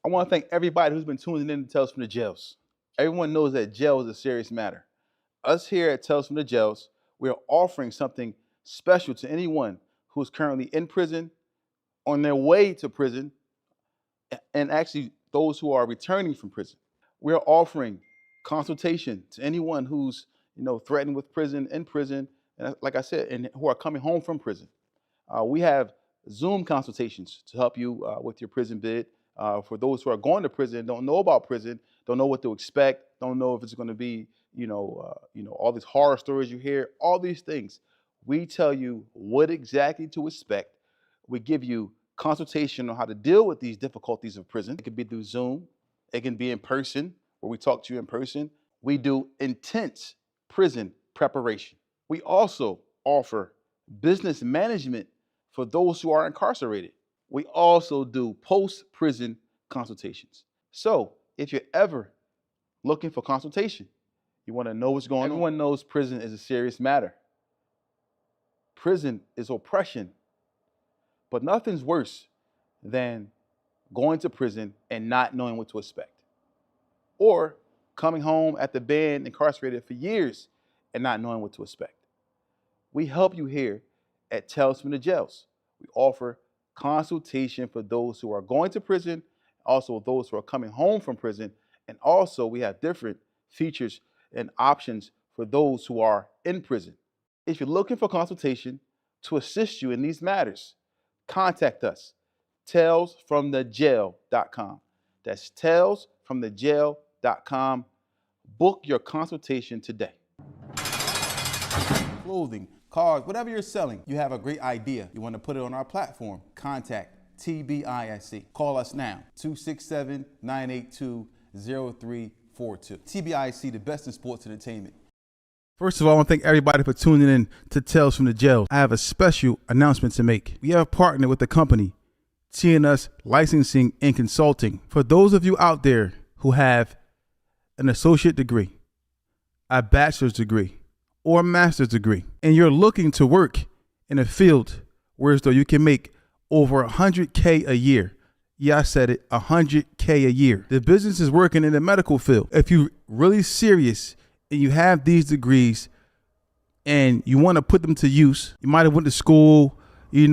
I want to thank everybody who's been tuning in to Tales from the Jails. Everyone knows that jail is a serious matter. Us here at Tales from the Jails, we are offering something special to anyone who is currently in prison, on their way to prison, and actually those who are returning from prison. We are offering consultation to anyone who's threatened with prison, in prison, and like I said, and who are coming home from prison. We have Zoom consultations to help you with your prison bid. For those who are going to prison, don't know about prison, don't know what to expect, don't know if it's going to be, all these horror stories you hear, all these things. We tell you what exactly to expect. We give you consultation on how to deal with these difficulties of prison. It could be through Zoom, it can be in person, where we talk to you in person. We do intense prison preparation. We also offer business management for those who are incarcerated. We also do post-prison consultations. So if you're ever looking for consultation, you want to know what's going on. Everyone knows prison is a serious matter. Prison is oppression, but nothing's worse than going to prison and not knowing what to expect. Or coming home after being incarcerated for years and not knowing what to expect. We help you here at Tales from the Jails. We offer consultation for those who are going to prison, also those who are coming home from prison, and also we have different features and options for those who are in prison. If you're looking for consultation to assist you in these matters, contact us, talesfromthejail.com. That's talesfromthejail.com. Book your consultation today. Clothing, cars, whatever you're selling, you have a great idea. You want to put it on our platform. Contact TBISC. Call us now, 267-982-0342. TBISC, the best in sports entertainment. First of all, I want to thank everybody for tuning in to Tales from the Jail. I have a special announcement to make. We have partnered with the company TNS Licensing and Consulting. For those of you out there who have an associate degree, a bachelor's degree, or a master's degree, and you're looking to work in a field where as though you can make over $100K a year. Yeah, I said it, $100K a year. The business is working in the medical field. If you're really serious and you have these degrees and you want to put them to use, you might have went to school, you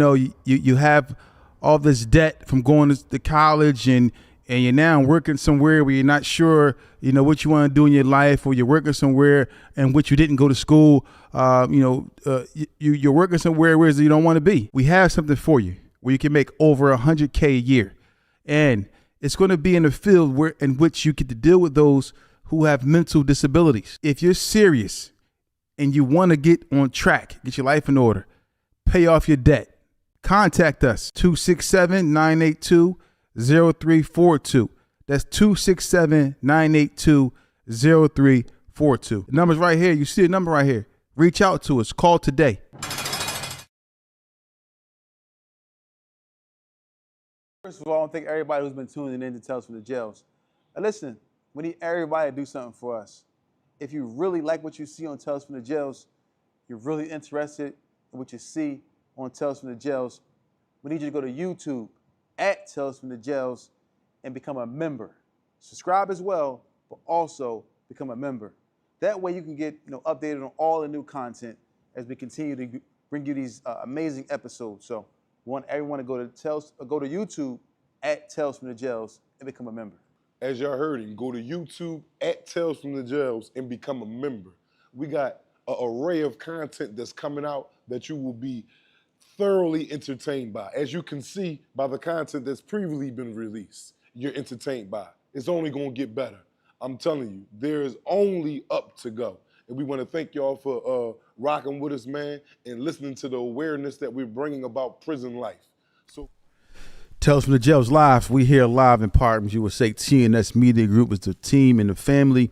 have all this debt from going to college and you're now working somewhere where you're not sure, what you want to do in your life, or you're working somewhere in which you didn't go to school, you're working somewhere where you don't want to be. We have something for you where you can make over $100K a year. And it's going to be in a field in which you get to deal with those who have mental disabilities. If you're serious and you want to get on track, get your life in order, pay off your debt, contact us, 267-982-0342. That's 267-982-0342. The number's right here. You see the number right here. Reach out to us. Call today. First of all, I want to thank everybody who's been tuning in to Tales from the Jails. And listen, we need everybody to do something for us. If you really like what you see on Tales from the Jails, you're really interested in what you see on Tales from the Jails, we need you to go to YouTube at Tales from the Jails and become a member. Subscribe as well, but also become a member. That way you can get updated on all the new content as we continue to bring you these amazing episodes. So we want everyone to go to YouTube at Tales from the Jails and become a member. As y'all heard him, go to YouTube at Tales from the Jails and become a member. We got an array of content that's coming out that you will be thoroughly entertained by. As you can see by the content that's previously been released, you're entertained by. It's only gonna get better. I'm telling you, there is only up to go. And we wanna thank y'all for rocking with us, man, and listening to the awareness that we're bringing about prison life. So, Tales from the Jails live. We here live in partners. You would say TNS Media Group is the team and the family.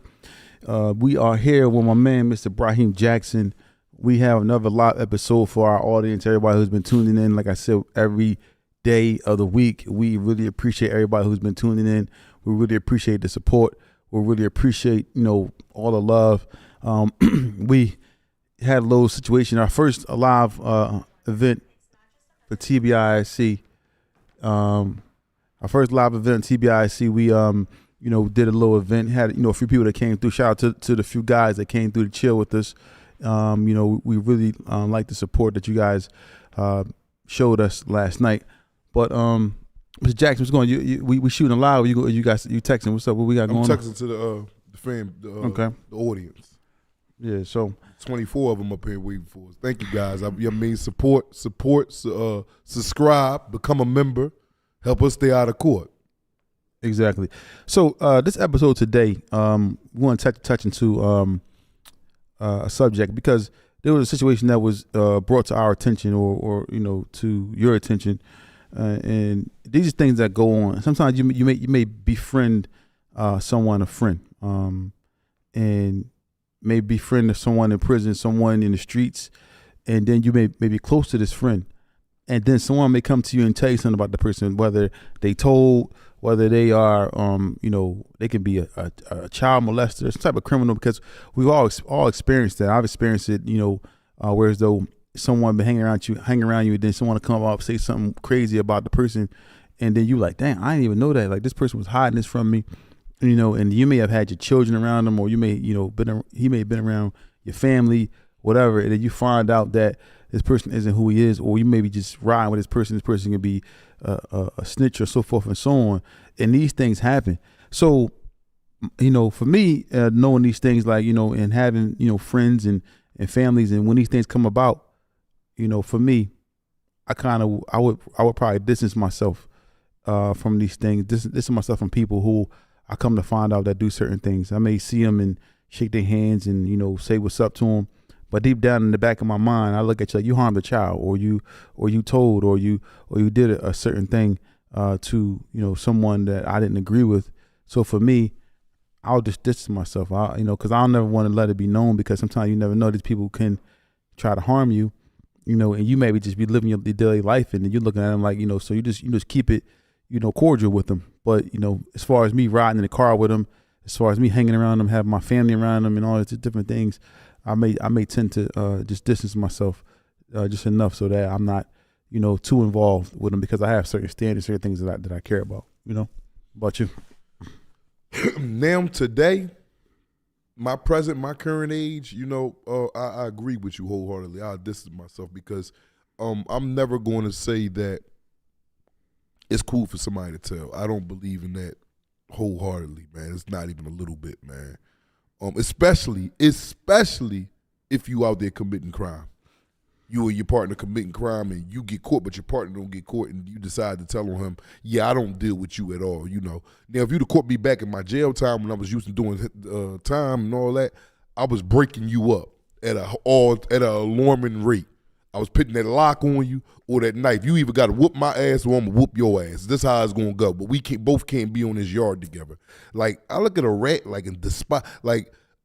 We are here with my man, Mr. Braheem Jackson. We have another live episode for our audience, everybody who's been tuning in. Like I said, every day of the week, we really appreciate everybody who's been tuning in. We really appreciate the support. We really appreciate, all the love. We had a little situation, our first live event for TBISC. Our first live event on TBIC, we did a little event. Had a few people that came through. Shout out to the few guys that came through to chill with us. We really like the support that you guys showed us last night. But Mr. Jackson, what's going on? We shooting live. You texting? What's up? What we got going on? I'm texting to the fam, the audience. Yeah, so 24 of them up here waiting for us. Thank you guys. Support, subscribe, become a member, help us stay out of court. Exactly. So this episode today, we want to touch into a subject because there was a situation that was brought to our attention or to your attention, and these are things that go on. Sometimes you may befriend someone, a friend, and may befriend someone in prison, someone in the streets, and then you may be close to this friend, and then someone may come to you and tell you something about the person, whether they told, whether they are, they can be a child molester, some type of criminal, because we've all experienced that. I've experienced it, whereas though someone been hanging around you, and then someone will come up say something crazy about the person, and then you like, dang, I didn't even know that. Like this person was hiding this from me. And you may have had your children around them, or you may, he may have been around your family, whatever, and then you find out that this person isn't who he is, or you may be just riding with this person. This person can be a snitch or so forth and so on. And these things happen. So, for me, knowing these things, like, and having, friends and families, and when these things come about, for me, I would probably distance myself from these things, distance myself from people who I come to find out that do certain things. I may see them and shake their hands and, say what's up to them. But deep down in the back of my mind, I look at you like you harmed a child, or you told, or you did a certain thing to, someone that I didn't agree with. So for me, I'll just distance myself, because I'll never want to let it be known, because sometimes you never know, these people can try to harm you, and you maybe just be living your daily life, and then you're looking at them like, so you just keep it, cordial with them. But, as far as me riding in the car with them, as far as me hanging around them, having my family around them and all these different things, I may tend to just distance myself just enough so that I'm not, too involved with them, because I have certain standards, certain things that I care about, About you? Now today, my current age, I agree with you wholeheartedly. I distance myself because I'm never going to say that it's cool for somebody to tell. I don't believe in that wholeheartedly, man. It's not even a little bit, man. Especially if you out there committing crime. You or your partner committing crime and you get caught, but your partner don't get caught, and you decide to tell on him, yeah, I don't deal with you at all, Now, if you'd have caught me back in my jail time when I was used to doing time and all that, I was breaking you up at an alarming rate. I was putting that lock on you or that knife. You either got to whoop my ass or I'm going to whoop your ass. This how it's going to go. But we both can't be on this yard together. Like, I look at a rat like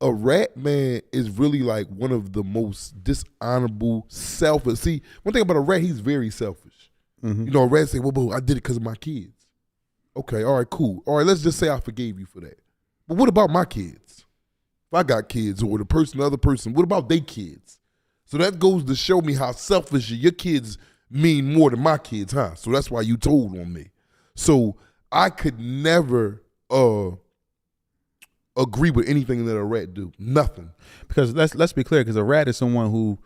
a rat, man, is really like one of the most dishonorable, selfish. See, one thing about a rat, he's very selfish. Mm-hmm. A rat say, well, I did it because of my kids. Okay, all right, cool. All right, let's just say I forgave you for that. But what about my kids? If I got kids, or the other person, what about their kids? So that goes to show me how selfish your kids mean more than my kids, huh? So that's why you told on me. So I could never agree with anything that a rat do. Nothing. Because let's be clear, because a rat is someone who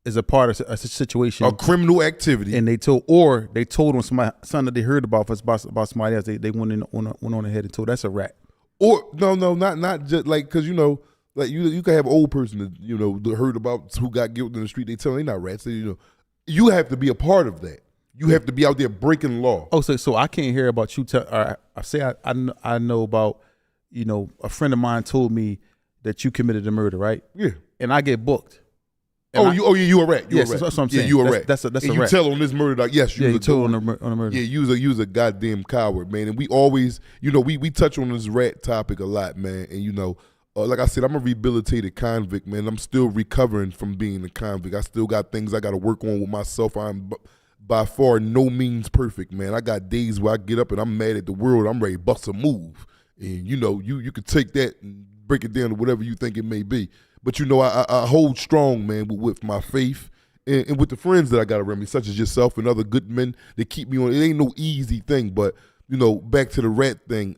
is a part of a situation, a criminal activity, and they told on something that they heard about somebody else. They went on ahead and told. That's a rat. Or not just like, because like you can have an old person that heard about who got guilty in the street. They tell them they're not rats. You have to be a part of that. You have to be out there breaking law. Oh, so I can't hear about you. I know about, a friend of mine told me that you committed a murder, right? Yeah. And I get booked. You a rat. You a rat. That's what I'm saying. Yeah, you a rat. That's a rat. You tell on this murder, like, yes, you told on the murder. Yeah, you was a goddamn coward, man. And we always, we touch on this rat topic a lot, man. And like I said, I'm a rehabilitated convict, man. I'm still recovering from being a convict. I still got things I got to work on with myself. I'm by far no means perfect, man. I got days where I get up and I'm mad at the world. I'm ready to bust a move. And, you could take that and break it down to whatever you think it may be. But, I hold strong, man, with my faith and with the friends that I got around me, such as yourself and other good men that keep me on. It ain't no easy thing, but back to the rat thing.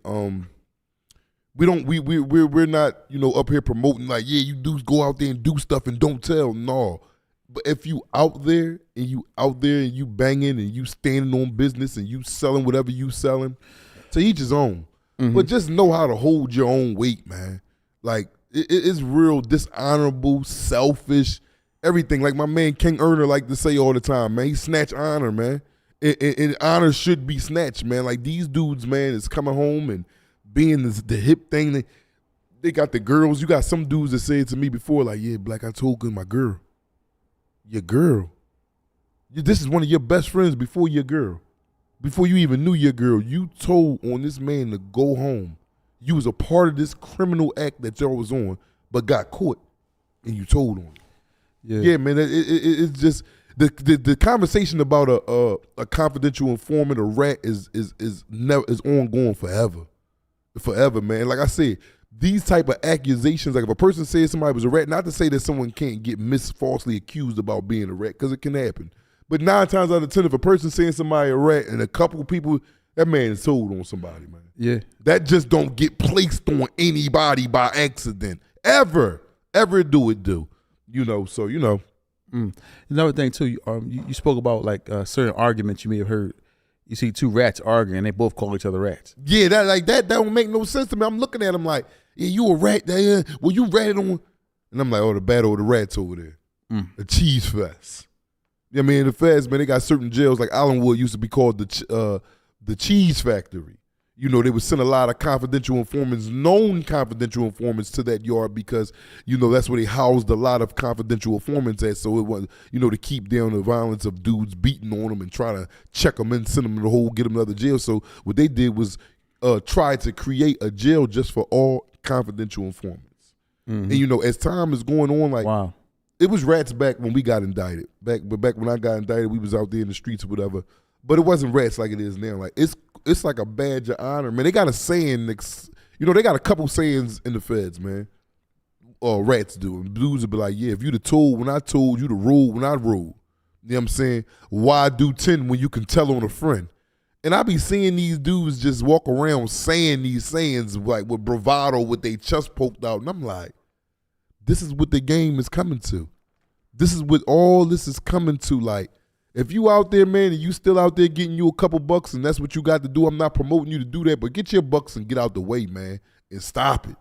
We're not up here promoting like, yeah, you dudes go out there and do stuff and don't tell. No, but if you out there and you banging and you standing on business and you selling whatever you selling, to each his own. Mm-hmm. But just know how to hold your own weight, man. Like it's real dishonorable, selfish, everything. Like my man King Erner like to say all the time, man. He snatch honor, man. And honor should be snatched, man. Like these dudes, man, is coming home and being the hip thing. They got the girls. You got some dudes that said to me before, like, yeah, Black, I told my girl. Your girl. This is one of your best friends before your girl. Before you even knew your girl, you told on this man to go home. You was a part of this criminal act that y'all was on, but got caught, and you told on. Yeah, man. It's just the conversation about a confidential informant, a rat, is ongoing forever, man. Like I said, these type of accusations, like if a person says somebody was a rat, not to say that someone can't get falsely accused about being a rat, because it can happen. But 9 times out of 10, if a person saying somebody a rat and a couple of people, that man is sold on somebody, man. Yeah. That just don't get placed on anybody by accident. Ever do it do. So. Another thing, too, you spoke about, like, certain arguments you may have heard. You see 2 rats arguing, they both call each other rats. Yeah, that don't make no sense to me. I'm looking at them like, yeah, you a rat there. Well, you ratted on. And I'm like, oh, the battle of the rats over there. The cheese fest. I mean, the feds, man, they got certain jails, like Allenwood used to be called the cheese factory. They would send a lot of confidential informants, known confidential informants, to that yard because, that's where they housed a lot of confidential informants at. So it was, to keep down the violence of dudes beating on them and trying to check them and send them to the hole, get them another jail. So what they did was try to create a jail just for all confidential informants. Mm-hmm. And, as time is going on, like, wow. It was rats back when we got indicted. Back when I got indicted, we was out there in the streets or whatever. But it wasn't rats like it is now. Like it's like a badge of honor, man. They got a saying, they got a couple sayings in the feds, man. Rats do. And dudes would be like, yeah, if you'd have told when I told you to rule when I ruled. You know what I'm saying? Why do 10 when you can tell on a friend? And I be seeing these dudes just walk around saying these sayings like with bravado, with their chest poked out. And I'm like, this is what the game is coming to. This is what all this is coming to. Like, if you out there, man, and you still out there getting you a couple bucks and that's what you got to do, I'm not promoting you to do that, but get your bucks and get out the way, man, and stop it.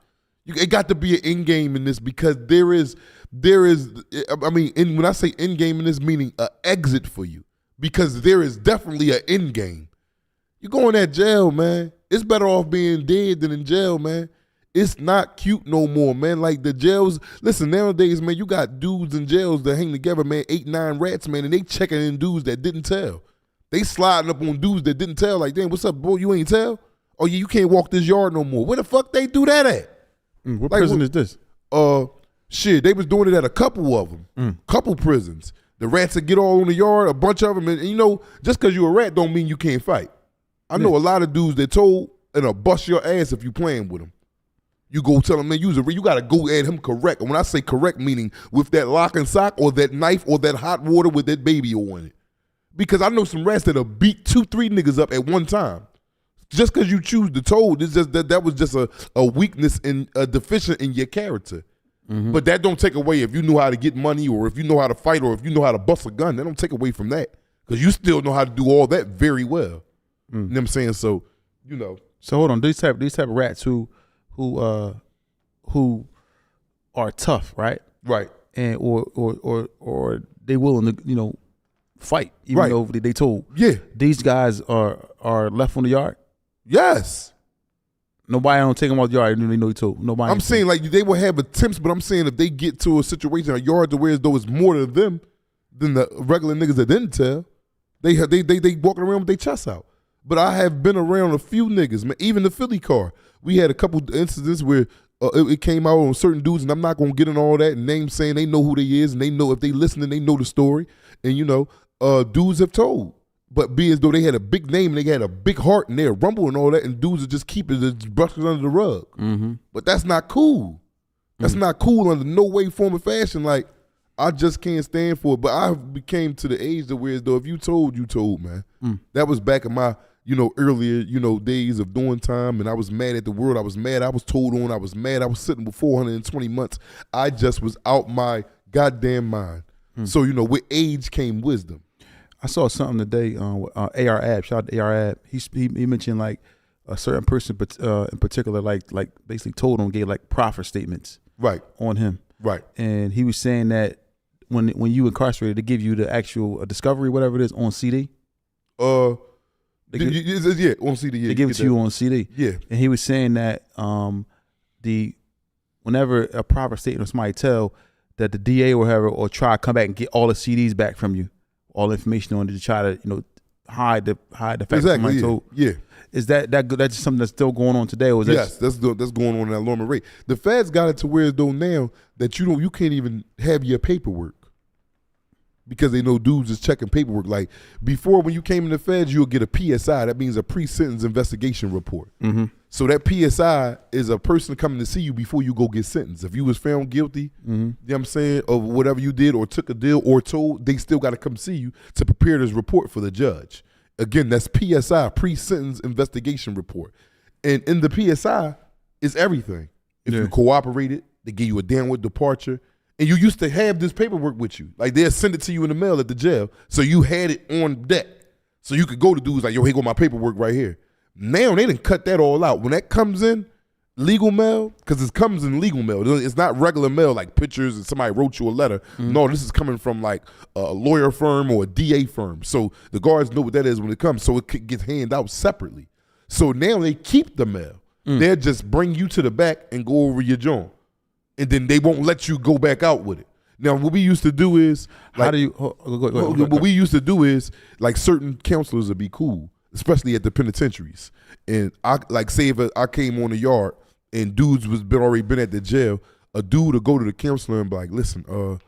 It got to be an end game in this because there is, I mean, when I say end game in this, meaning an exit for you, because there is definitely an end game. You go in that jail, man. It's better off being dead than in jail, man. It's not cute no more, man. Like the jails, listen, nowadays, man, you got dudes in jails that hang together, man, 8, 9 rats, man, and they checking in dudes that didn't tell. They sliding up on dudes that didn't tell, like, damn, what's up, boy, you ain't tell? Oh, yeah, you can't walk this yard no more. Where the fuck they do that at? What prison is this? Shit, they was doing it at a couple of them, couple prisons. The rats that get all on the yard, a bunch of them, and just because you a rat don't mean you can't fight. I know a lot of dudes that told and bust your ass if you playing with them. You go tell him, man, you got to go at him correct. And when I say correct, meaning with that lock and sock or that knife or that hot water with that baby on it. Because I know some rats that'll beat 2, 3 niggas up at one time. Just because you choose to told, it's just that was just a weakness and a deficient in your character. Mm-hmm. But that don't take away if you know how to get money or if you know how to fight or if you know how to bust a gun. That don't take away from that. Because you still know how to do all that very well. You know what I'm saying? So, So hold on, these type of rats who are tough, right? Right. And or they willing to fight even though they told. Yeah. These guys are left on the yard. Yes. Nobody don't take them out the yard. They know he told. Nobody. I'm saying like they will have attempts, but I'm saying if they get to a situation, a yard to where as though it's more to them than the regular niggas that didn't tell, they walking around with their chests out. But I have been around a few niggas, man. Even the Philly car, we had a couple incidents where it came out on certain dudes, and I'm not gonna get in all that. And names saying they know who they is, and they know if they listening, they know the story. And dudes have told, but be as though they had a big name, and they had a big heart, and they're rumble and all that, and dudes are just keeping it brushed under the rug. Mm-hmm. But that's not cool. That's not cool under no way, form, or fashion. Like I just can't stand for it. But I became to the age to where as though if you told, man. That was back in my earlier, days of doing time, and I was mad at the world. I was mad. I was told on. I was mad. I was sitting with 420 months. I just was out my goddamn mind. So, with age came wisdom. I saw something today on AR Ab. Shout out to AR Ab. He mentioned like a certain person, but in particular, like basically told him, gave like profit statements Right. on him. Right. And he was saying that when you incarcerated, they give you the actual discovery, whatever it is, on CD. On CD. Yeah, They give it to you on CD. Yeah. And he was saying that whenever a proper statement or somebody tell that the DA or whatever or try to come back and get all the CDs back from you, all the information on it to try to hide the fact that somebody told. Yeah. Is that's just something that's still going on today? Or is Yes, that's going on at an alarming rate. The feds got it to where though now that you can't even have your paperwork because they know dudes is checking paperwork. Like before, when you came in the feds, you'll get a PSI. That means a pre-sentence investigation report. Mm-hmm. So that PSI is a person coming to see you before you go get sentenced. If you was found guilty, you know what I'm saying, of whatever you did or took a deal or told, they still got to come see you to prepare this report for the judge. Again, that's PSI, pre-sentence investigation report. And in the PSI is everything. If you cooperated, they give you a downward departure. And you used to have this paperwork with you. Like they'll send it to you in the mail at the jail. So you had it on deck. So you could go to dudes like, yo, here go my paperwork right here. Now they didn't cut that all out. When that comes in, legal mail, because it comes in legal mail. It's not regular mail like pictures and somebody wrote you a letter. No, this is coming from like a lawyer firm or a DA firm. So the guards know what that is when it comes. So it gets handed out separately. So now they keep the mail. They'll just bring you to the back and go over your joint. And then they won't let you go back out with it. Now, what we used to do is, like, what we used to do is, like, certain counselors would be cool, especially at the penitentiaries. And I say if I came on the yard and dudes already been at the jail, a dude would go to the counselor and be like, listen,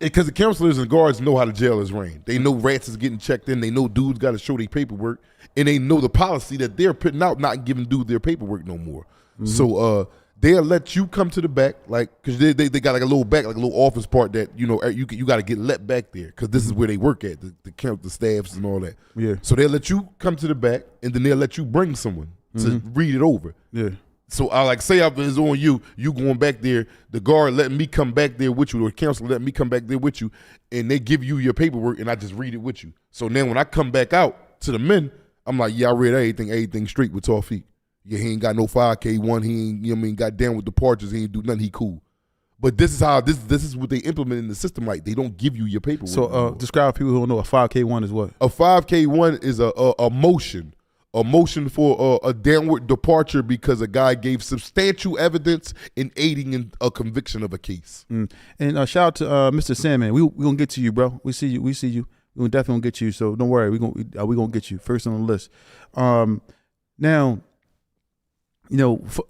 because the counselors and guards know how the jail is ran. They know rats is getting checked in. They know dudes got to show their paperwork, and they know the policy that they're putting out, not giving dudes their paperwork no more. So they'll let you come to the back, like, because they got like a little back, like a little office part that you got to get let back there because this is where they work at, the staffs and all that. Yeah. So they'll let you come to the back, and then they'll let you bring someone to read it over. Yeah. So I like say after it's on you going back there, the guard letting me come back there with you, or the counselor letting me come back there with you, and they give you your paperwork, and I just read it with you. So then when I come back out to the men, I'm like, yeah, I read everything straight with Tawfiq. Yeah, he ain't got no 5K1. He ain't, got down with departures. He ain't do nothing. He cool. But this is how this is what they implement in the system. Like they don't give you your paperwork. So describe people who don't know a 5K1 is what? A 5K1 is a motion for a downward departure because a guy gave substantial evidence in aiding in a conviction of a case. And shout out to Mr. Sandman. We gonna get to you, bro. We see you. We definitely gonna get you. So don't worry. We gonna get you first on the list. Now,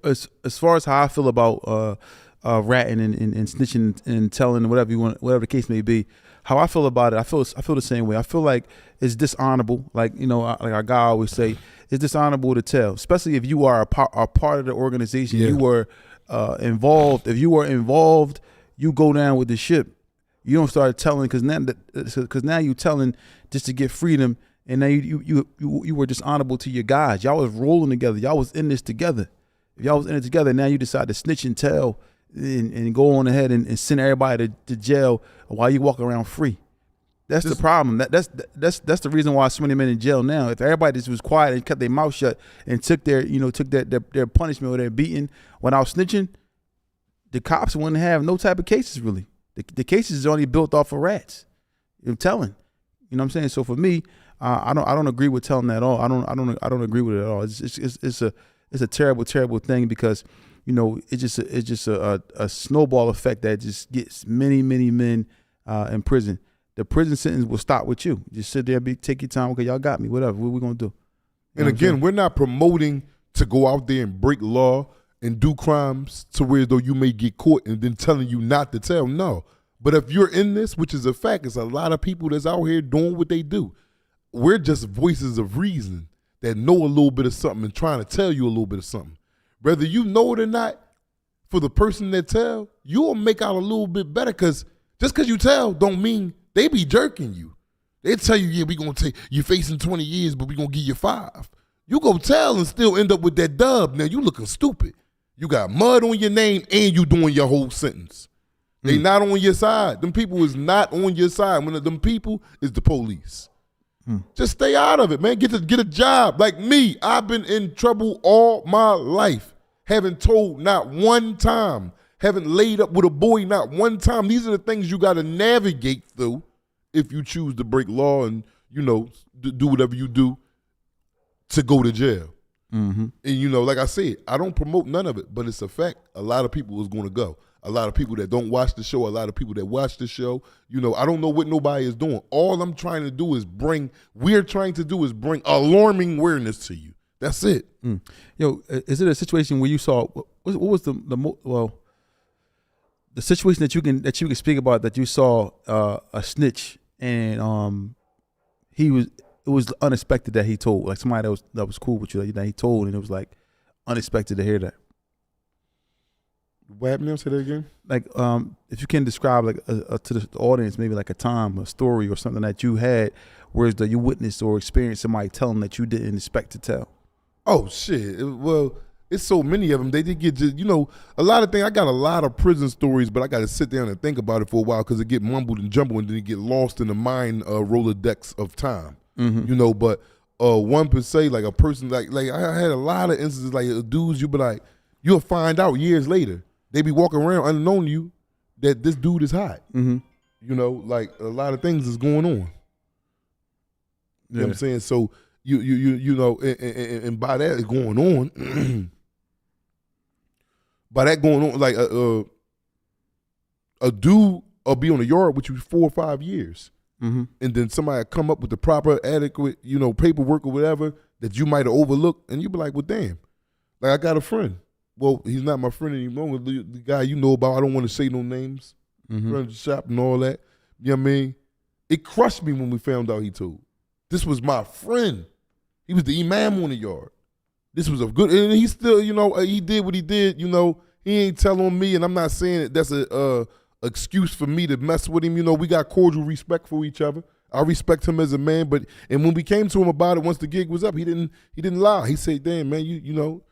as far as how I feel about ratting and snitching and telling whatever you want, whatever the case may be, how I feel about it, I feel the same way. I feel like it's dishonorable. Like like our guy always say, it's dishonorable to tell, especially if you are a part of the organization. Yeah. You were involved. If you were involved, you go down with the ship. You don't start telling because now you telling just to get freedom. And now you were dishonorable to your guys. Y'all was rolling together. Y'all was in this together. If y'all was in it together, now you decide to snitch and tell and go on ahead and send everybody to jail while you walk around free. That's the problem. That's the reason why so many men in jail now. If everybody just was quiet and kept their mouth shut and took their punishment or their beating without snitching, the cops wouldn't have no type of cases really. The cases is only built off of rats. You're telling. You know what I'm saying? So for me, I don't agree with telling that at all. I don't agree with it at all. It's a terrible thing because it's just a snowball effect that just gets many men in prison. The prison sentence will stop with you. Just sit there, take your time. Okay, y'all got me. Whatever. What we gonna do? And again, we're not promoting to go out there and break law and do crimes to where though you may get caught and then telling you not to tell. No. But if you're in this, which is a fact, it's a lot of people that's out here doing what they do. We're just voices of reason that know a little bit of something and trying to tell you a little bit of something. Whether you know it or not, for the person that tell, you'll make out a little bit better because just because you tell don't mean they be jerking you. They tell you, yeah, we gonna take you facing 20 years, but we gonna give you 5. You go tell and still end up with that dub. Now you looking stupid. You got mud on your name and you doing your whole sentence. They not on your side. Them people is not on your side. One of them people is the police. Just stay out of it, man. Get a job. Like me, I've been in trouble all my life. Haven't told not one time. Haven't laid up with a boy not one time. These are the things you got to navigate through if you choose to break law and, you know, do whatever you do to go to jail. And, you know, like I said, I don't promote none of it, but it's a fact. A lot of people is going to go. A lot of people that don't watch the show, a lot of people that watch the show, you know, I don't know what nobody is doing. All I'm trying to do is bring alarming awareness to you. That's it. Yo, is it a situation where you saw, what was the situation that you can speak about that you saw a snitch and it was unexpected that he told, like somebody that was cool with you that he told, and it was like unexpected to hear that. What happened now? Say that again. Like, if you can describe like to the audience, maybe like a time, a story, or something that you had, where you witnessed or experienced somebody telling that you didn't expect to tell. Oh shit! Well, it's so many of them. They did get just, you know, a lot of things. I got a lot of prison stories, but I got to sit down and think about it for a while because it get mumbled and jumbled, and then it get lost in the mind Rolodex of time. You know, but one per se, like a person, like I had a lot of instances, like dudes, you be like, you'll find out years later. They be walking around unknown to you that this dude is hot. You know, like a lot of things is going on. You know what I'm saying? So you know, and by that going on, like a dude will be on the yard with you 4 or 5 years. And then somebody come up with the proper, adequate, you know, paperwork or whatever that you might have overlooked, and you be like, well, damn. Like, I got a friend. Well, he's not my friend anymore. The guy you know about, I don't want to say no names. Friend of the shop and all that. You know what I mean? It crushed me when we found out he told. This was my friend. He was the imam on the yard. This was a good, and he still, you know, he did what he did. You know, he ain't tell on me, and I'm not saying that that's a excuse for me to mess with him. You know, we got cordial respect for each other. I respect him as a man, and when we came to him about it, once the gig was up, he didn't lie. He said, "Damn, man, you know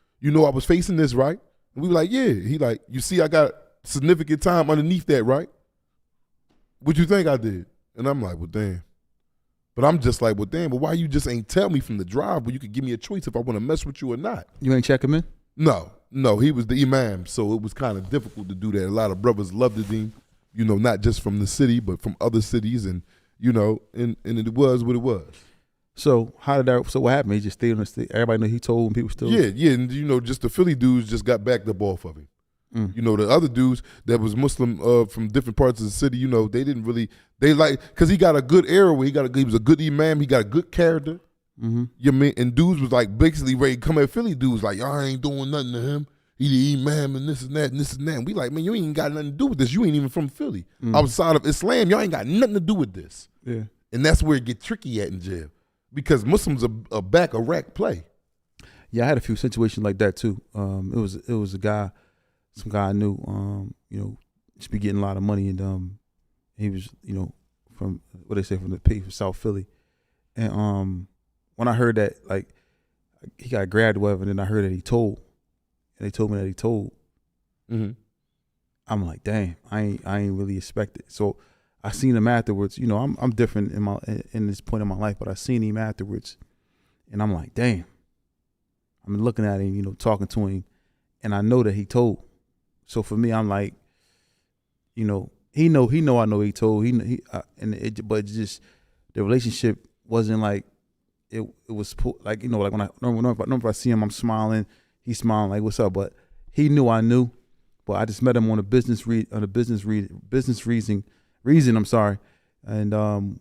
I was facing this, right?" And we were like, "Yeah." He like, "You see, I got significant time underneath that, right? What you think I did?" And I'm like, "Well, damn." But I'm just like, "Well, damn. But why you just ain't tell me from the drive where you could give me a choice if I want to mess with you or not?" You ain't check him in? No, he was the imam, so it was kind of difficult to do that. A lot of brothers loved him, you know, not just from the city, but from other cities, and you know, and it was what it was. So so what happened? He just stayed on the state. Everybody knew he told, and people still. Yeah, and you know, just the Philly dudes just got backed up off of him. You know, the other dudes that was Muslim from different parts of the city, you know, they didn't really, because he got a good era where he was a good imam, he got a good character. You know what I mean? And dudes was like basically ready to come at Philly dudes like, y'all ain't doing nothing to him. He the imam and this and that and this and that. And we like, man, you ain't got nothing to do with this. You ain't even from Philly. Outside of Islam, y'all ain't got nothing to do with this. Yeah. And that's where it get tricky at in jail. Because Muslims are back a rack play. Yeah, I had a few situations like that too. It was some guy I knew, you know, used to be getting a lot of money, and he was, you know, from what they say from South Philly, and when I heard that, like, he got grabbed or whatever, and then I heard that he told, and they told me that he told. I'm like, damn, I ain't really expected. So I seen him afterwards. You know, I'm different in this point in my life, but I seen him afterwards, and I'm like, damn. I'm looking at him, you know, talking to him, and I know that he told. So for me, I'm like, you know, he know I know he told. But just the relationship wasn't like it was like, you know, like whenever I see him, I'm smiling. He's smiling like, "What's up?" But he knew I knew. But I just met him on a business reason. I'm sorry, and we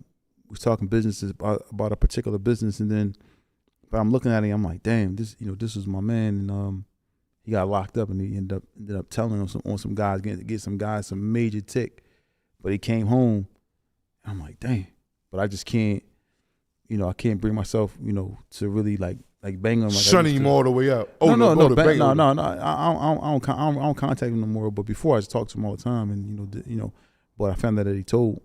was talking businesses about a particular business, and then, but I'm looking at him. I'm like, damn, this is my man, and he got locked up, and he ended up telling on some guys, get some guys some major tick, but he came home, and I'm like, damn, but I just can't, you know, I can't bring myself, you know, to really like bang him, like shunning him all the way out. No. I don't contact him no more. But before I just talked to him all the time, and you know, but I found out that he told,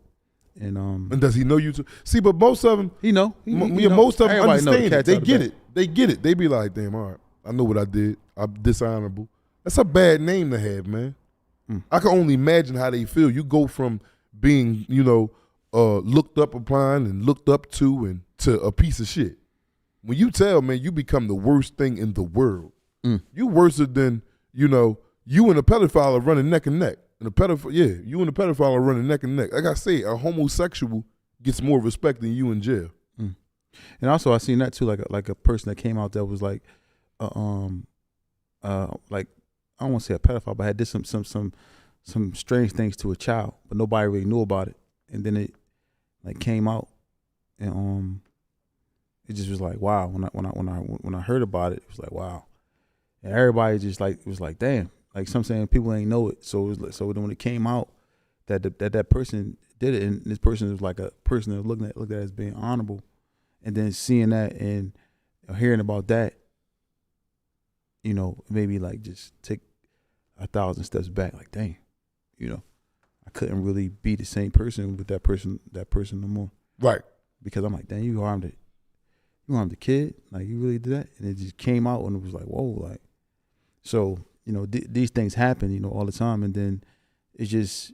And does he know you too? See, but most of them, he know. Most of them Everybody know the understand it. cat's They out the get bag. it. They get it. They be like, damn, all right, I know what I did. I'm dishonorable. That's a bad name to have, man. I can only imagine how they feel. You go from being, looked up upon and looked up to and to a piece of shit. When you tell, man, you become the worst thing in the world. You worse than, you and a pedophile are running neck and neck. And you and a pedophile are running neck and neck. Like I say, a homosexual gets more respect than you in jail. And also, I seen that too, like a person that came out that was like I don't want to say a pedophile, but had did some strange things to a child, but nobody really knew about it. And then it like came out, and it just was like wow. When I heard about it, it was like wow, and everybody just like it was like damn. Like some saying people ain't know it, so it was like, so then when it came out that person did it, and this person was like a person that looked at as being honorable, and then seeing that and hearing about that, maybe like just take 1,000 steps back. Like dang, I couldn't really be the same person with that person no more. Right. Because I'm like, dang, you harmed the kid. Like you really did that, and it just came out, and it was like whoa, like so. These things happen, all the time, and then it's just,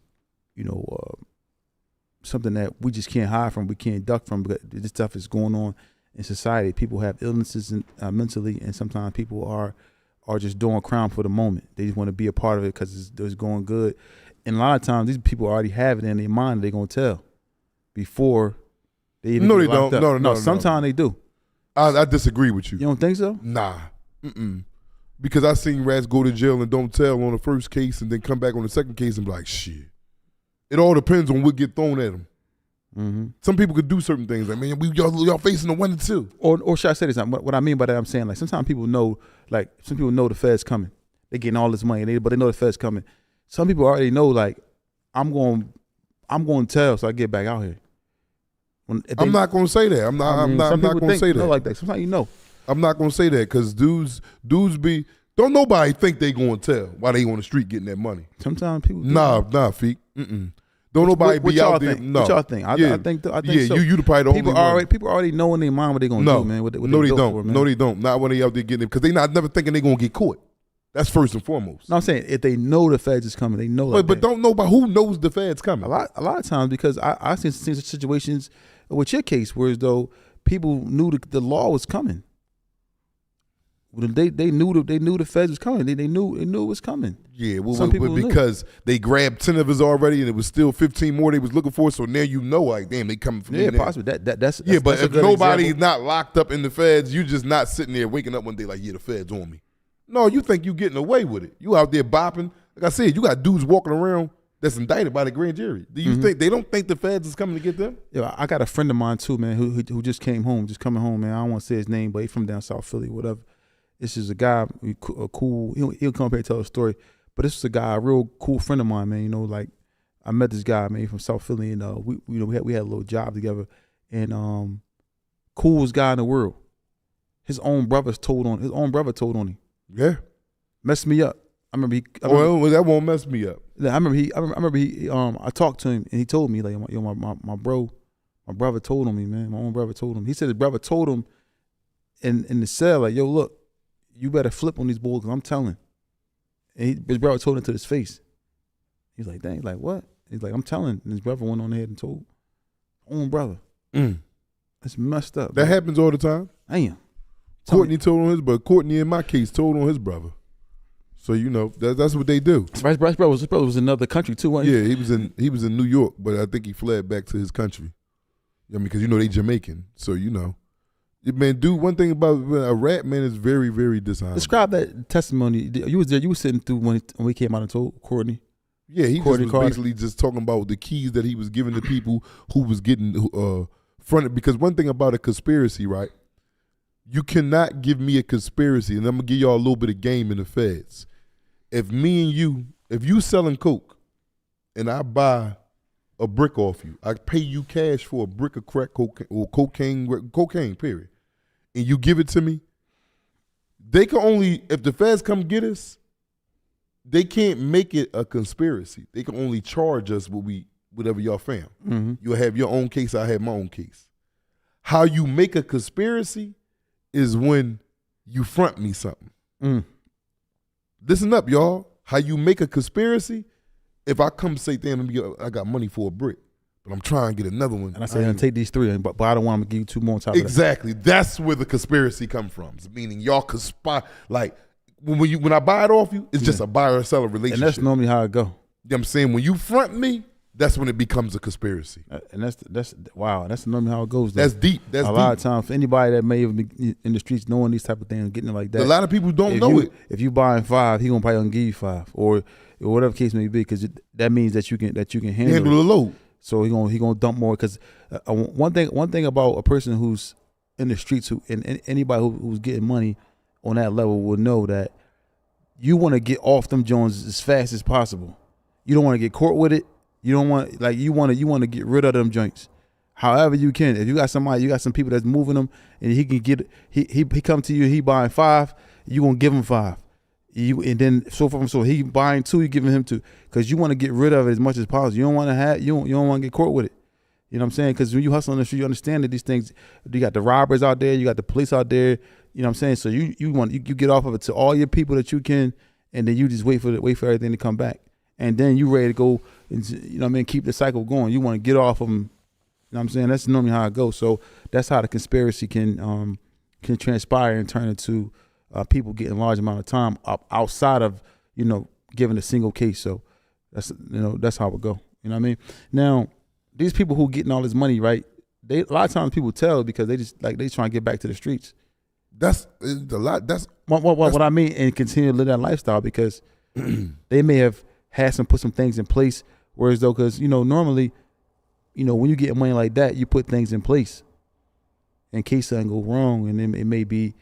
something that we just can't hide from, we can't duck from, because this stuff is going on in society. People have illnesses mentally, and sometimes people are just doing crime for the moment. They just want to be a part of it because it's going good. And a lot of times, these people already have it in their mind. They're gonna tell before they even No, get they locked don't. up. No. Sometimes they do. I disagree with you. You don't think so? Nah. Because I seen rats go to jail and don't tell on the first case and then come back on the second case and be like, shit. It all depends on what get thrown at them. Mm-hmm. Some people could do certain things. Like, man, y'all facing a 1 and 2. Or should I say this? What I mean by that, I'm saying like sometimes people know, like some people know the Fed's coming. They getting all this money, but they know the Fed's coming. Some people already know like I'm going to tell so I get back out here. I'm not going to say that. I'm not going to say that. Like that. Sometimes I'm not going to say that because dudes be, don't nobody think they going to tell why they on the street getting that money. Sometimes people do. Nah, Feek. Don't nobody be out there. No. What y'all think? I think so. You probably the people only one. People already know in their mind what they're going to do, man. What No, they built don't. for, man. No, they don't. Not when they out there getting it because they never thinking they going to get caught. That's first and foremost. No, I'm saying if they know the Feds is coming, they know. Like but don't know about who knows the Feds coming. A lot of times because I've seen situations with your case where as though people knew the law was coming. They knew the Feds was coming. They knew it was coming. Yeah, Some people because they grabbed 10 of us already, and it was still 15 more they was looking for. So now like, damn, they coming from in there. Possibly. That's but that's a if good nobody's example. not locked up in the Feds, you just not sitting there waking up one day like, yeah, the Feds on me. No, you think you getting away with it? You out there bopping. Like I said, you got dudes walking around that's indicted by the grand jury. Do you think they don't think the Feds is coming to get them? Yeah, I got a friend of mine too, man, who just coming home, man. I don't want to say his name, but he's from down South Philly, whatever. This is a guy, a cool. He'll come up here and tell a story. But this is a guy, a real cool friend of mine, man. Like I met this guy, man, from South Philly, and we had a little job together, and coolest guy in the world. His own brother told on him. Yeah, messed me up. Well, that won't mess me up. I remember he. I talked to him and he told me like, my brother told on me, man. My own brother told him. He said his brother told him in the cell like, yo, look, you better flip on these boys because I'm telling. And his brother told him to his face. He's like, dang, like what? He's like, I'm telling. And his brother went on ahead and told own brother. That's messed up. That happens all the time. Damn. Courtney told on his brother. Courtney, in my case, told on his brother. So that's what they do. His brother was in another country too, wasn't he? Yeah, he was in New York, but I think he fled back to his country. I mean, because they Jamaican, so man, dude. One thing about a rat, man, is very, very dishonorable. Describe that testimony. You was there. You were sitting through when we came out and told Courtney. Yeah, he Courtney was basically just talking about the keys that he was giving to people who was getting fronted. Because one thing about a conspiracy, right? You cannot give me a conspiracy, and I'm gonna give y'all a little bit of game in the Feds. If you selling coke, and I buy a brick off you, I pay you cash for a brick of crack cocaine or cocaine, period, and you give it to me, they can only, if the Feds come get us, they can't make it a conspiracy. They can only charge us what whatever y'all fam. You'll have your own case, I have my own case. How you make a conspiracy is when you front me something. Listen up, y'all. How you make a conspiracy, if I come say, damn, I got money for a brick, but I'm trying to get another one. And I say, take these 3, but I don't want to give you 2 more on top of that. Exactly. That's where the conspiracy come from. Meaning y'all conspire. Like, when I buy it off you, it's just a buyer or seller relationship. And that's normally how it go. You know what I'm saying? When you front me, that's when it becomes a conspiracy. And that's wow. That's normally how it goes. Though. That's deep. That's a deep. lot of times, for anybody that may have been in the streets knowing these type of things, getting it like that. A lot of people don't know it. If you buying 5, he gonna probably gonna give you 5, or whatever the case may be, because that means that you can handle the load. So he gonna dump more. Because one thing about a person who's in the streets, and anybody who's getting money on that level will know that you want to get off them Jones as fast as possible. You don't want to get caught with it. You don't want you want to get rid of them joints, however you can. If you got somebody, you got some people that's moving them, and he can get he come to you, he buying 5, you gonna give him 5. And then so forth and so he buying 2, you giving him 2, because you want to get rid of it as much as possible. You don't want to you don't want to get caught with it. You know what I'm saying? Because when you hustle on the street, you understand that these things. You got the robbers out there, you got the police out there. You know what I'm saying? So you get off of it to all your people that you can, and then you just wait for everything to come back. And then you ready to go, and, you know what I mean, keep the cycle going. You want to get off of them. You know what I'm saying? That's normally how it goes. So that's how the conspiracy can transpire and turn into people getting large amount of time outside of, giving a single case. So that's how it go. You know what I mean? Now, these people who getting all this money, right? A lot of times people tell because they just they trying to get back to the streets. That's a lot. That's what I mean, and continue to live that lifestyle, because they may have put some things in place. Whereas though, because normally, when you get money like that, you put things in place in case something go wrong, and then it may be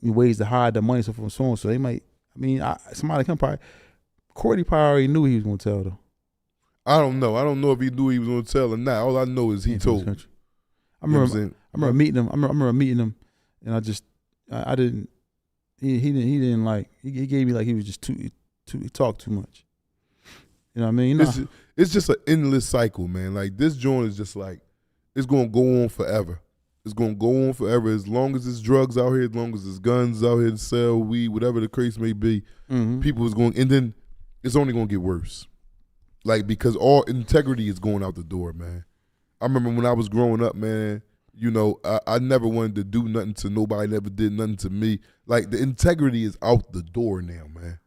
ways to hide the money, so forth and so on. So they might. Somebody Courtney probably already knew he was gonna tell though. I don't know. I don't know if he knew he was gonna tell or not. All I know is he told. I remember meeting him. I remember meeting him, and I didn't. He didn't like. He gave me like he was just he talked too much. You know what I mean? It's just an endless cycle, man. Like, this joint is just like, it's gonna go on forever. It's gonna go on forever as long as there's drugs out here, as long as there's guns out here to sell, weed, whatever the case may be. People is going, and then it's only gonna get worse. Like, because all integrity is going out the door, man. I remember when I was growing up, man. I never wanted to do nothing to nobody. Never did nothing to me. Like, the integrity is out the door now, man.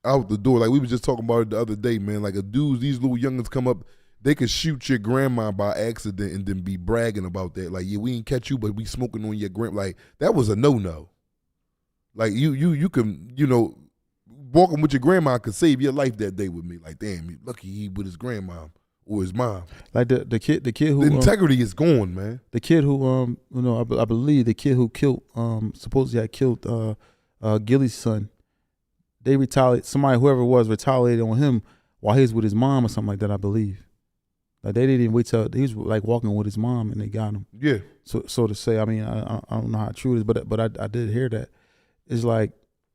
Out the door. Like, we was just talking about it the other day, man. Like, these little youngins come up, they could shoot your grandma by accident and then be bragging about that. Like, yeah, we ain't catch you, but we smoking on your grandma. Like, that was a no-no. Like, you can, walking with your grandma could save your life that day with me. Like, damn, lucky he with his grandma or his mom. Like the kid who the integrity is gone, man. The kid who I believe the kid who killed supposedly had killed Gilly's son. They retaliated. Somebody, whoever it was, retaliated on him while he was with his mom or something like that, I believe. Like, they didn't even wait till he was like walking with his mom and they got him. Yeah. So to say, I don't know how true it is, but I did hear that. It's like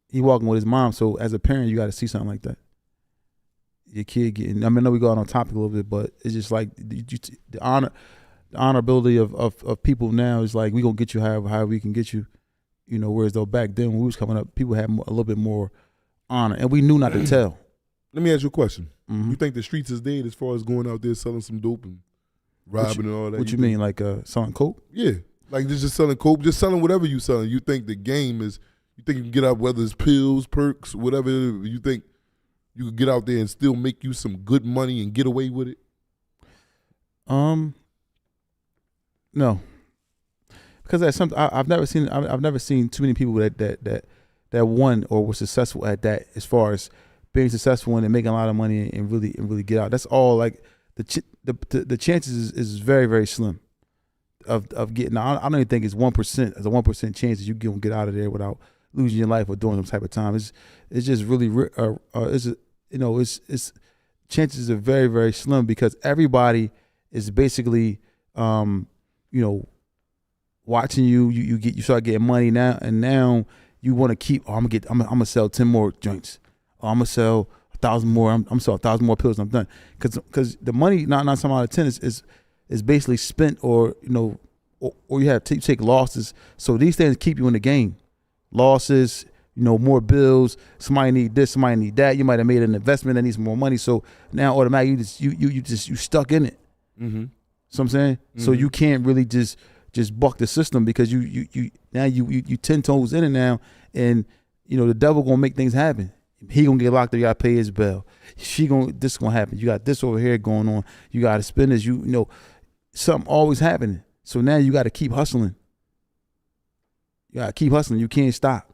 he walking with his mom. So as a parent, you got to see something like that. Your kid getting. I know we got on topic a little bit, but it's just like the honorability of people now is like, we gonna get you however we can get you. Whereas though back then when we was coming up, people had a little bit more honor, and we knew not to tell. Let me ask you a question. You think the streets is dead as far as going out there selling some dope and robbing and all that? What you mean, like selling coke? Yeah, like just selling coke, just selling whatever you selling. You think the game is? You think you can get out, whether it's pills, perks, whatever? You think you could get out there and still make you some good money and get away with it? No, because that's something I've never seen. I've never seen too many people that won or were successful at that, as far as being successful and making a lot of money and really get out. That's all. Like, the chances is very, very slim of getting out. I don't even think it's 1%. There's a 1% chance that you gonna get out of there without losing your life or doing some type of time. It's just really it's chances are very, very slim, because everybody is basically watching you. You start getting money now, and now you want to keep. I'm gonna sell 10 more joints. I'm gonna sell 1,000 more. I'm selling 1,000 more pills. And I'm done. Because the money 9 out of 10 is basically spent, or or you have to take losses. So these things keep you in the game. Losses, more bills. Somebody need this. Somebody need that. You might have made an investment that needs more money. So now automatically you stuck in it. Mm-hmm. So I'm saying, so you can't really just buck the system, because you 10 toes in it now, and the devil gonna make things happen. He gonna get locked up. You gotta pay his bill. This gonna happen. You got this over here going on. You gotta spend this. Something always happening. So now you gotta keep hustling. You gotta keep hustling. You can't stop.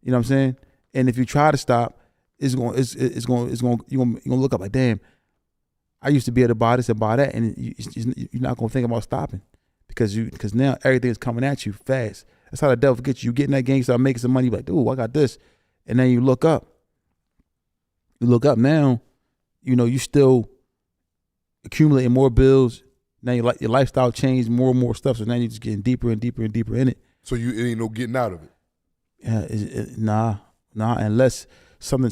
You know what I'm saying? And if you try to stop, you're gonna look up like, damn, I used to be able to buy this and buy that, and you're not gonna think about stopping, because now everything's coming at you fast. That's how the devil gets you. You get in that game, you start making some money, you're like, dude, I got this, and then you look up. You look up now, you still accumulating more bills. Now your lifestyle changed, more and more stuff. So now you're just getting deeper and deeper and deeper in it. So it ain't no getting out of it. Nah, unless something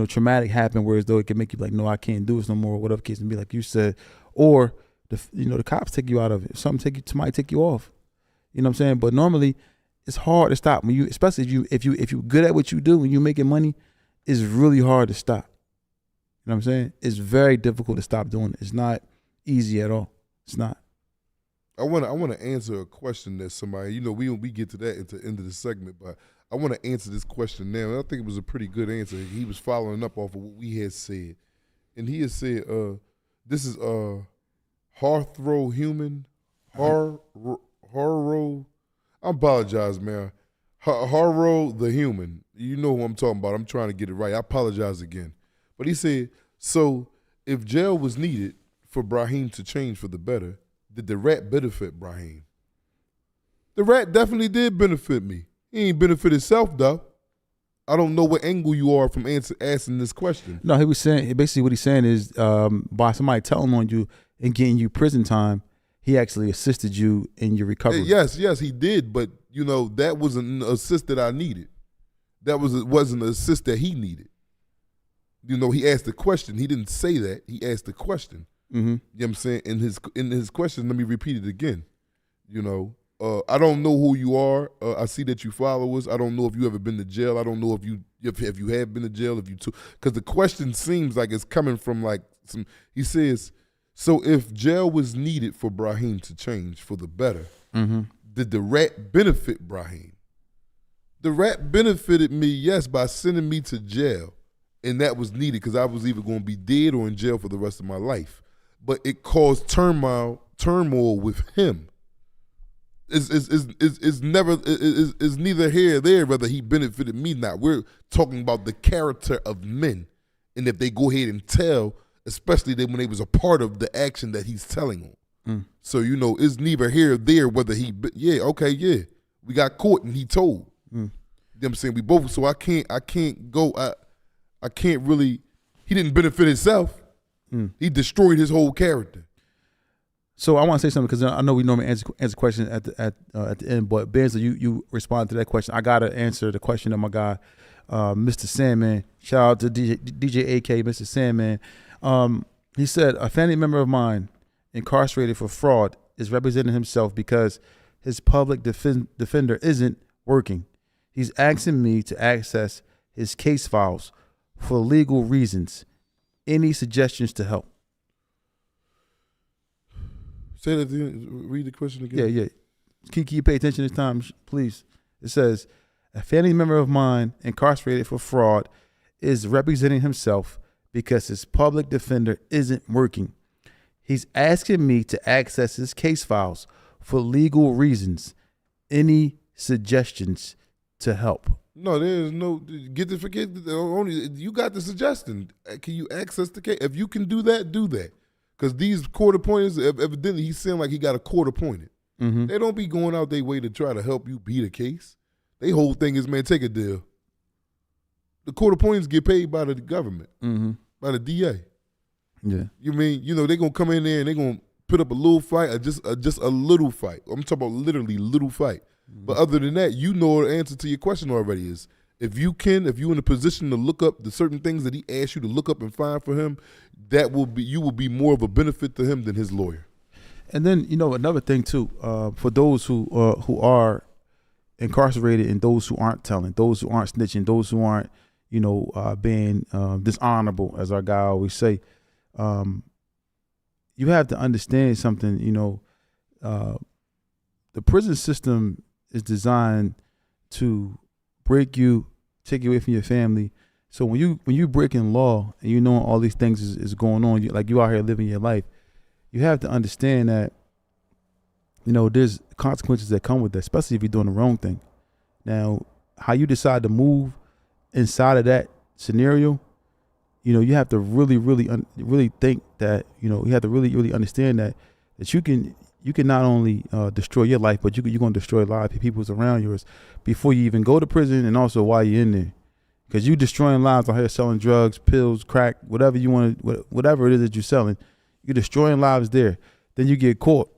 traumatic happened, whereas though it can make you like, no, I can't do this no more, whatever case may be, like you said, or the cops take you out of it. Somebody take you off. You know what I'm saying? But normally it's hard to stop when especially if you're good at what you do and you're making money, it's really hard to stop. You know what I'm saying? It's very difficult to stop doing it. It's not easy at all. It's not. I want to answer a question that somebody, we get to that at the end of the segment, but I want to answer this question now. And I think it was a pretty good answer. He was following up off of what we had said. And he has said, this is Hearthrow Human, Harrow, I apologize, man. Harrow the Human. You know who I'm talking about. I'm trying to get it right. I apologize again. But he said, so if jail was needed for Braheem to change for the better, did the rat benefit Braheem? The rat definitely did benefit me. He ain't benefit himself, though. I don't know what angle you are from asking this question. No, he was saying, basically what he's saying is, by somebody telling on you and getting you prison time, he actually assisted you in your recovery. Yes, he did, but that wasn't an assist that I needed. That wasn't an assist that he needed. He asked the question. He didn't say that. He asked the question. Mm-hmm. You know what I'm saying? In his question, let me repeat it again. I don't know who you are. I see that you follow us. I don't know if you ever been to jail. I don't know if you have been to jail, because the question seems like it's coming from like some. He says, so if jail was needed for Braheem to change for the better, did the rat benefit Braheem? The rat benefited me, yes, by sending me to jail, and that was needed because I was either going to be dead or in jail for the rest of my life. But it caused turmoil with him. It's neither here or there whether he benefited me or not. We're talking about the character of men, and if they go ahead and tell, especially when they was a part of the action that he's telling on. So it's neither here or there whether he we got caught and he told. You know what I'm saying? We both. So I can't really. He didn't benefit himself. He destroyed his whole character. So I want to say something, because I know we normally answer questions at the end, but Benzo, you respond to that question. I gotta answer the question of my guy, Mr. Sandman. Shout out to DJ AK, Mr. Sandman. He said, a family member of mine incarcerated for fraud is representing himself because his public defender isn't working. He's asking me to access his case files for legal reasons. Any suggestions to help? Say that again. Read the question again. Yeah. Can you pay attention this time, please? It says, a family member of mine incarcerated for fraud is representing himself because his public defender isn't working. He's asking me to access his case files for legal reasons. Any suggestions to help? No, there's no forget. Only you got the suggestion. Can you access the case? If you can do that, do that. Because these court appointments, evidently, he seemed like he got a court appointed. They don't be going out their way to try to help you beat a case. They whole thing is, man, take a deal. The court appointments get paid by the government, by the DA. Yeah. You mean, they gonna come in there and they gonna put up a little fight, or just a little fight. I'm talking about literally little fight. But other than that, the answer to your question already is, if you're in a position to look up the certain things that he asked you to look up and find for him, you will be more of a benefit to him than his lawyer. And then another thing too, for those who are incarcerated and those who aren't telling, those who aren't snitching, those who aren't being dishonorable, as our guy always say, you have to understand something. The prison system is designed to break you, take you away from your family. So when you breaking law and you know all these things is going on, you out here living your life, you have to understand that there's consequences that come with that, especially if you're doing the wrong thing. Now, how you decide to move inside of that scenario, you have to really, really, really think that, you have to really, really understand that you can not only destroy your life, but you're going to destroy a lot of people's around yours before you even go to prison, and also while you're in there, because you destroying lives out here selling drugs, pills, crack, whatever you want, whatever it is that you're selling, you're destroying lives there. Then you get caught,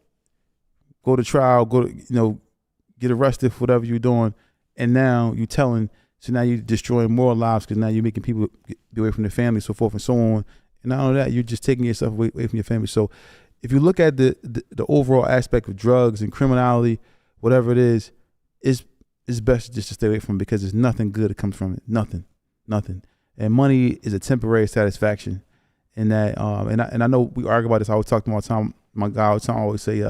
go to trial, get arrested for whatever you're doing, and now you're telling. So now you're destroying more lives because now you're making people get away from their family, so forth and so on. And not only that, you're just taking yourself away from your family. So if you look at the overall aspect of drugs and criminality, whatever it is, it's best just to stay away from it, because there's nothing good that comes from it. Nothing. And money is a temporary satisfaction. And that, and I know we argue about this. I always talk to my guy all the time. I always say,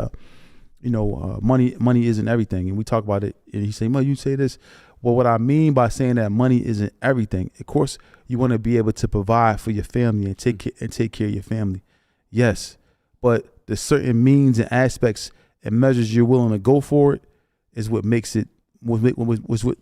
money isn't everything. And we talk about it. And he say, "Well, you say this." Well, what I mean by saying that money isn't everything, of course, you want to be able to provide for your family and take care of your family. Yes, but the certain means and aspects and measures you're willing to go for it is what makes it. What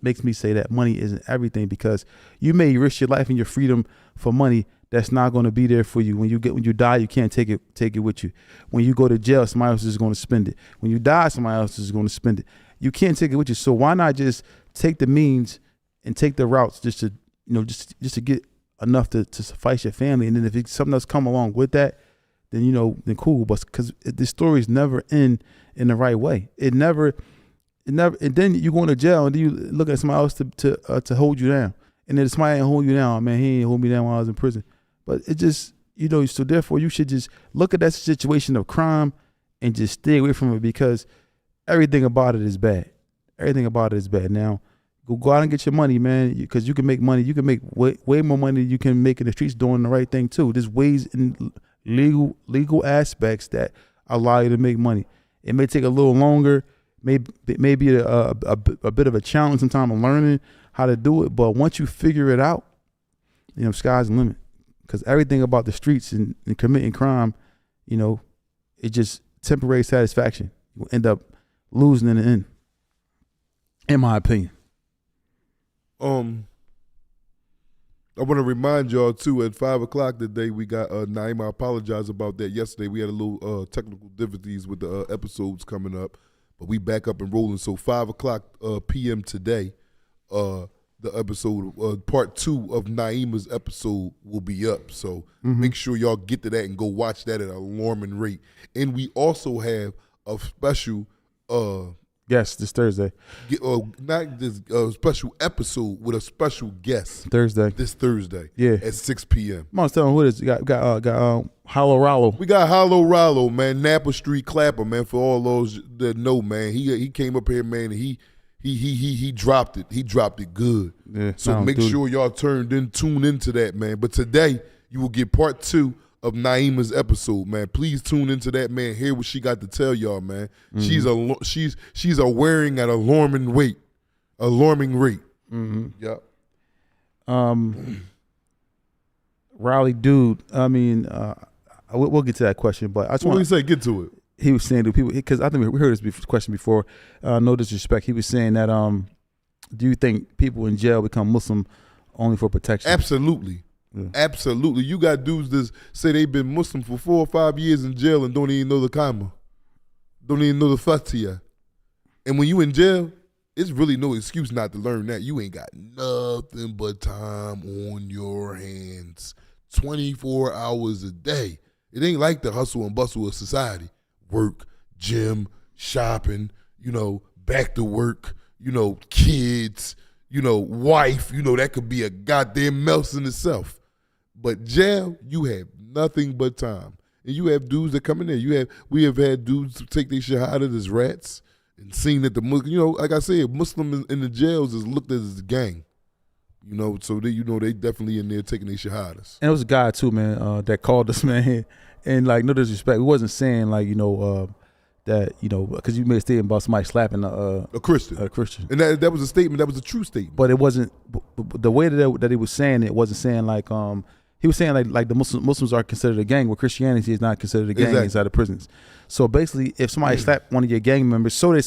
makes me say that money isn't everything, because you may risk your life and your freedom for money that's not going to be there for you. When you die, you can't take it with you. When you go to jail, somebody else is going to spend it. When you die, somebody else is going to spend it. You can't take it with you. So why not just take the means and take the routes just to get enough to suffice your family, and then if something else come along with that, then then cool. But because the stories never end in the right way, it never. And then you go into jail, and then you look at somebody else to hold you down, and then somebody ain't hold you down. Man, he ain't hold me down while I was in prison. But it just so therefore you should just look at that situation of crime and just stay away from it, because everything about it is bad. Everything about it is bad. Now, go out and get your money, man, because you can make money. You can make way more money than you can make in the streets doing the right thing too. There's ways in legal aspects that allow you to make money. It may take a little longer, maybe a bit of a challenge sometimes in learning how to do it. But once you figure it out, sky's the limit. Because everything about the streets and committing crime, it's just temporary satisfaction. You will end up losing in the end, in my opinion. I want to remind y'all too, at 5:00 today we got Naima. I apologize about that. Yesterday we had a little technical difficulties with the episodes coming up, but we back up and rolling. So 5:00 p.m. today, the episode part 2 of Naima's episode will be up. So make sure y'all get to that and go watch that at an alarming rate. And we also have a special yes, this Thursday. Not this special episode with a special guest. This Thursday. Yeah. At 6 p.m. I'm telling you who it is. Got Hollow Rollo. We got Hollow Rollo, man. Napa Street Clapper, man. For all those that know, man. He came up here, man. And he dropped it. He dropped it good. Yeah, so make sure y'all tune into that, man. But today you will get part 2 of Naima's episode, man. Please tune into that, man. Hear what she got to tell y'all, man. She's a wearing at alarming rate. Yep. Raleigh dude. I mean, we'll get to that question, but I just want to say, get to it. He was saying to people, because I think we heard this question before. No disrespect. He was saying that do you think people in jail become Muslim only for protection? Absolutely. Yeah. Absolutely. You got dudes that say they've been Muslim for 4 or 5 years in jail and don't even know the Kama. Don't even know the Fatiha. And when you in jail, it's really no excuse not to learn that. You ain't got nothing but time on your hands 24 hours a day. It ain't like the hustle and bustle of society. Work, gym, shopping, back to work, kids, wife, that could be a goddamn mess in itself. But jail, you have nothing but time. And you have dudes that come in there. We have had dudes take their shahada as rats and seen that like I said, Muslims in the jails is looked at as a gang. So they definitely in there taking their shahadas. And it was a guy too, man, that called us, man. And like, no disrespect, we wasn't saying like, that, because you made a statement about somebody slapping a Christian. A Christian. And that was a statement, that was a true statement. But it wasn't, the way that he was saying it wasn't saying like, he was saying like the Muslims are considered a gang, where Christianity is not considered a gang inside the prisons. So basically, if somebody slapped one of your gang members, so to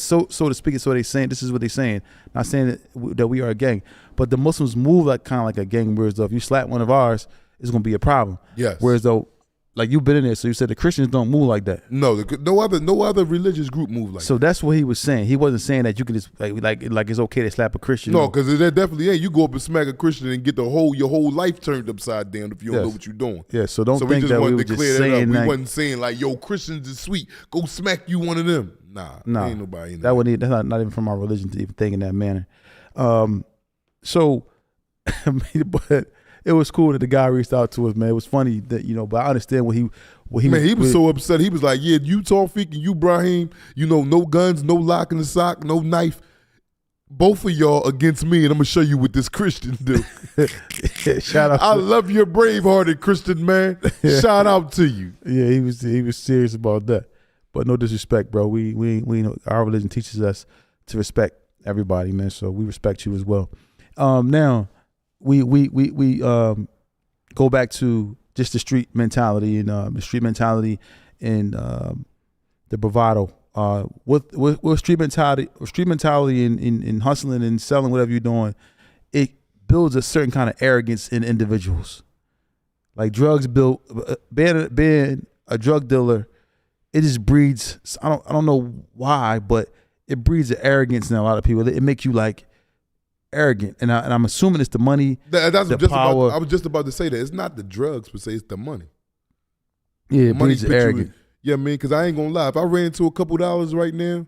speak, so they saying, this is what they're saying, not saying that we are a gang, but the Muslims move like kind of like a gang, whereas though if you slap one of ours, it's going to be a problem. Yes. Whereas though, like you've been in there, so you said the Christians don't move like that. No, no other religious group move like that. So that's what he was saying. He wasn't saying that you can just like it's okay to slap a Christian. No, because that definitely ain't. You go up and smack a Christian and get your whole life turned upside down if you don't know what you're doing. Yeah, so don't think that we were just saying that. We wasn't saying like, yo, Christians is sweet. Go smack you one of them. Nah, ain't nobody in that. That's not even from our religion to even think in that manner. So, but it was cool that the guy reached out to us, man. It was funny that, but I understand what he was so upset. He was like, yeah, you Tawfiq and you Braheem, no guns, no lock in the sock, no knife. Both of y'all against me, and I'm gonna show you what this Christian do. Shout out. I love your brave-hearted Christian man. Shout out to you. Yeah, he was serious about that. But no disrespect, bro. We our religion teaches us to respect everybody, man. So we respect you as well. Now we go back to just the street mentality and the bravado. With street mentality in hustling and selling whatever you're doing, it builds a certain kind of arrogance in individuals. Like drugs being a drug dealer, it just breeds. I don't know why, but it breeds an arrogance in a lot of people. It makes you like arrogant, and I'm assuming it's the money, the power. I was just about to say that it's not the drugs per se, it's the money. Yeah, it breeds arrogant. Yeah, man, because I ain't gonna lie. If I ran into a couple dollars right now,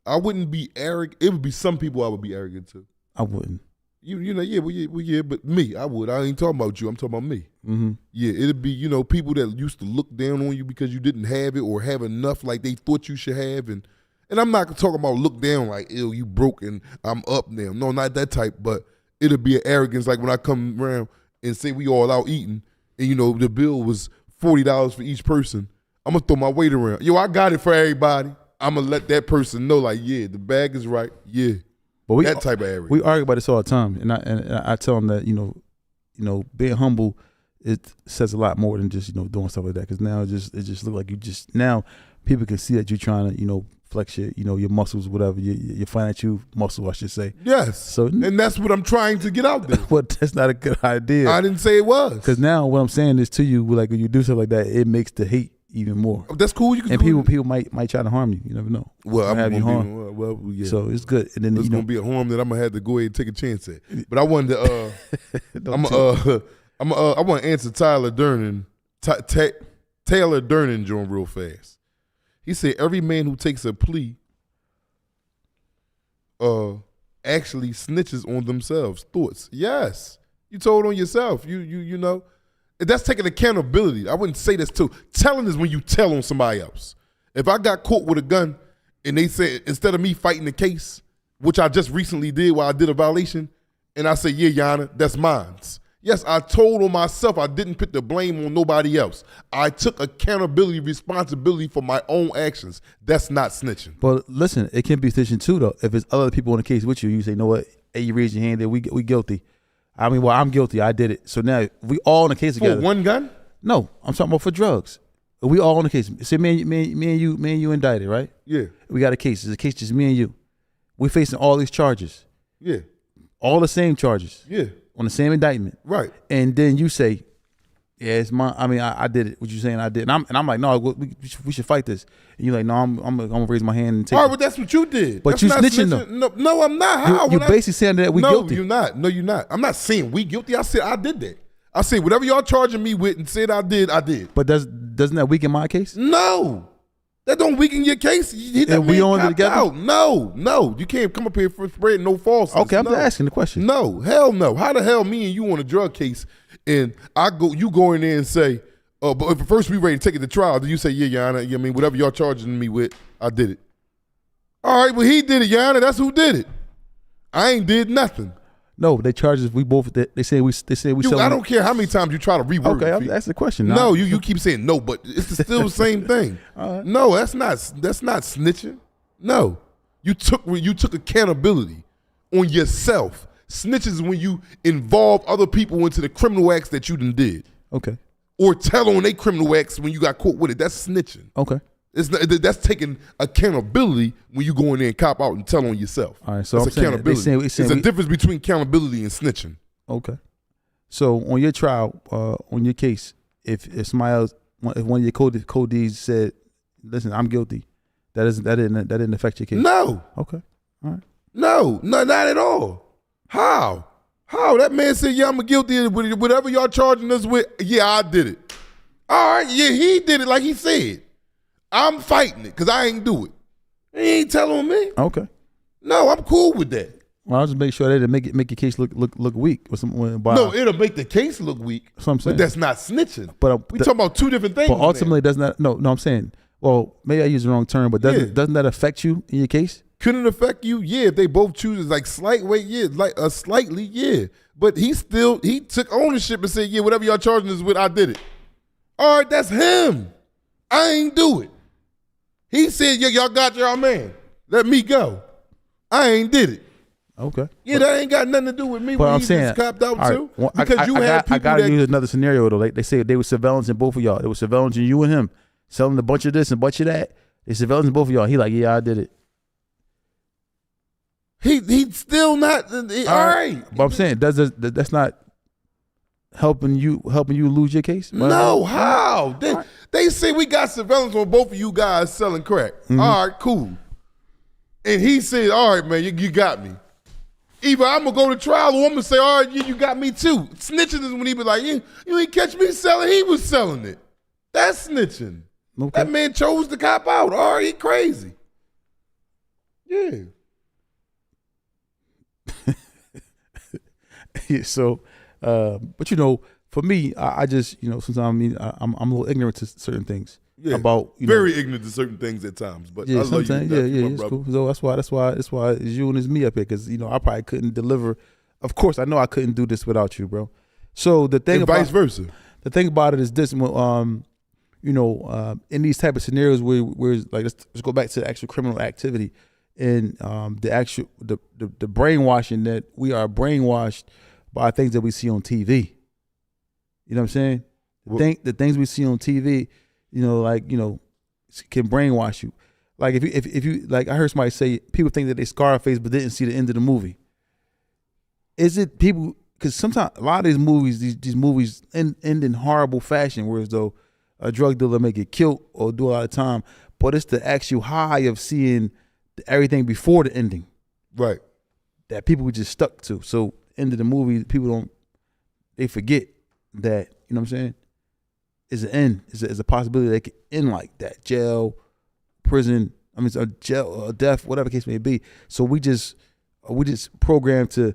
I wouldn't be arrogant. It would be some people I would be arrogant to. I wouldn't. But me, I would. I ain't talking about you. I'm talking about me. Mm-hmm. Yeah, it'd be, people that used to look down on you because you didn't have it or have enough like they thought you should have. And I'm not talking about look down like, ew, you broke and I'm up now. No, not that type. But it'll be an arrogance like when I come around and say we all out eating and, the bill was $40 for each person. I'm going to throw my weight around. Yo, I got it for everybody. I'm going to let that person know like, yeah, the bag is right. Yeah. But that type of arrogance. We argue about this all the time. And I tell them that, being humble, it says a lot more than just, doing stuff like that. Because now it just look like now people can see that you're trying to, flex your muscles, whatever, your financial muscle, I should say. Yes. So, and that's what I'm trying to get out there. But that's not a good idea. I didn't say it was. Because now what I'm saying is to you, like when you do stuff like that, it makes the hate even more. That's cool. You can and people might try to harm you. You never know. Well, I'm have you harmed. Yeah. So it's good. And then it's gonna be a harm that I'm gonna have to go ahead and take a chance at. But I wanted to. I want to answer Taylor Durnin joint real fast. He said every man who takes a plea actually snitches on themselves. Thoughts? Yes. You told on yourself. You know. That's taking accountability. I wouldn't say this too. Telling is when you tell on somebody else. If I got caught with a gun and they said, instead of me fighting the case, which I just recently did while I did a violation, and I say, yeah, Your Honor, that's mine. Yes, I told on myself. I didn't put the blame on nobody else. I took accountability, responsibility for my own actions. That's not snitching. But listen, it can be snitching too, though. If it's other people in the case with you, you say, you know what? Hey, you raise your hand there. We guilty. I mean, well, I'm guilty. I did it. So now we all in the case together. For one gun? No, I'm talking about for drugs. We all in the case. Say me and you indicted, right? Yeah. We got a case. It's a case just me and you. We're facing all these charges. Yeah. All the same charges. Yeah. On the same indictment. Right. And then you say, yeah, it's mine. I mean, I did it. What you saying? I did. And I'm like, no, we should fight this. And you're like, no, I'm gonna raise my hand and take. All right, but that's what you did. But you snitching though. No, I'm not. How? You basically saying that we guilty. No, you're not. No, you're not. I'm not saying we guilty. I said I did that. I said whatever y'all charging me with and said I did. But doesn't that weaken my case? No, That don't weaken your case. And we on it together? Out. No. You can't come up here for spreading no falseness. Okay, I'm just asking the question. No, hell no. How the hell me and you on a drug case and you go in there and say, but if first we ready to take it to trial, then you say, yeah, Your Honor, I mean, whatever y'all charging me with, I did it. All right, well, he did it, Your Honor. That's who did it. I ain't did nothing. No, they charge us. We both. They say we. I don't care how many times you try to reword Okay, it. that's the question. No, you keep saying no, but it's still the same thing. Right. No, that's not snitching. No, you took accountability on yourself. Snitches is when you involve other people into the criminal acts that you done did. Okay. Or tell on they criminal acts when you got caught with it. That's snitching. Okay. That's taking accountability when you go in there and cop out and tell on yourself. All right. So that's I'm accountability. saying, There's a difference between accountability and snitching. Okay. So on your trial, on your case, if somebody else, if one of your co-Ds said, "Listen, I'm guilty," that didn't affect your case. No. Okay. All right. No, not at all. How? That man said, yeah, I'm guilty of whatever y'all charging us with. Yeah, I did it. All right, yeah, he did it like he said. I'm fighting it because I ain't do it. He ain't telling me. Okay. No, I'm cool with that. Well, I'll just make sure that it make your case look weak. No, it'll make the case look weak. That's what I'm saying. But that's not snitching. But we talking about two different things. But ultimately, doesn't that? No, I'm saying. Well, maybe I used the wrong term, but doesn't that affect you in your case? Couldn't it affect you? Yeah, if they both choose like slight weight, yeah, like slightly, yeah. But he took ownership and said, yeah, whatever y'all charging us with, I did it. All right, that's him. I ain't do it. He said, yeah, y'all got your man. Let me go. I ain't did it. Okay. Yeah, that ain't got nothing to do with me. But when I'm he saying, just copped out right, too. well, because I gotta use another scenario though. They say they were surveillance in both of y'all. They were surveillance in you and him, selling a bunch of this and a bunch of that. They surveillance in both of y'all. He like, yeah, I did it. He's still not all right. But I'm saying that's not helping you lose your case. No, how? They say we got surveillance on both of you guys selling crack. Mm-hmm. All right, cool. And he said, all right, man, you got me. Either I'm going to go to trial or I'm going to say, all right, you got me too. Snitching is when he be like, you ain't catch me selling. He was selling it. That's snitching. Okay. That man chose to cop out. All right, he crazy. Yeah. Yeah, so, but for me, I just, sometimes I'm a little ignorant to certain things about, very ignorant to certain things at times, but yeah, I love sometimes, you. It's cool. So that's why it's you and it's me up here because I probably couldn't deliver. Of course, I know I couldn't do this without you, bro. So the thing and about vice versa. The thing about it is this, in these type of scenarios where like let's go back to the actual criminal activity and the brainwashing that we are brainwashed by things that we see on TV. You know what I'm saying? The things we see on TV, can brainwash you. Like if you like, I heard somebody say people think that they Scarface but didn't see the end of the movie. Is it people? Because sometimes a lot of these movies end in horrible fashion, whereas though a drug dealer may get killed or do a lot of time, but it's the actual high of seeing everything before the ending, right? That people were just stuck to. So end of the movie, they forget that, you know what I'm saying? Is an end, is a possibility they could end like that. Jail, prison, jail, death, whatever the case may be. So we just programmed to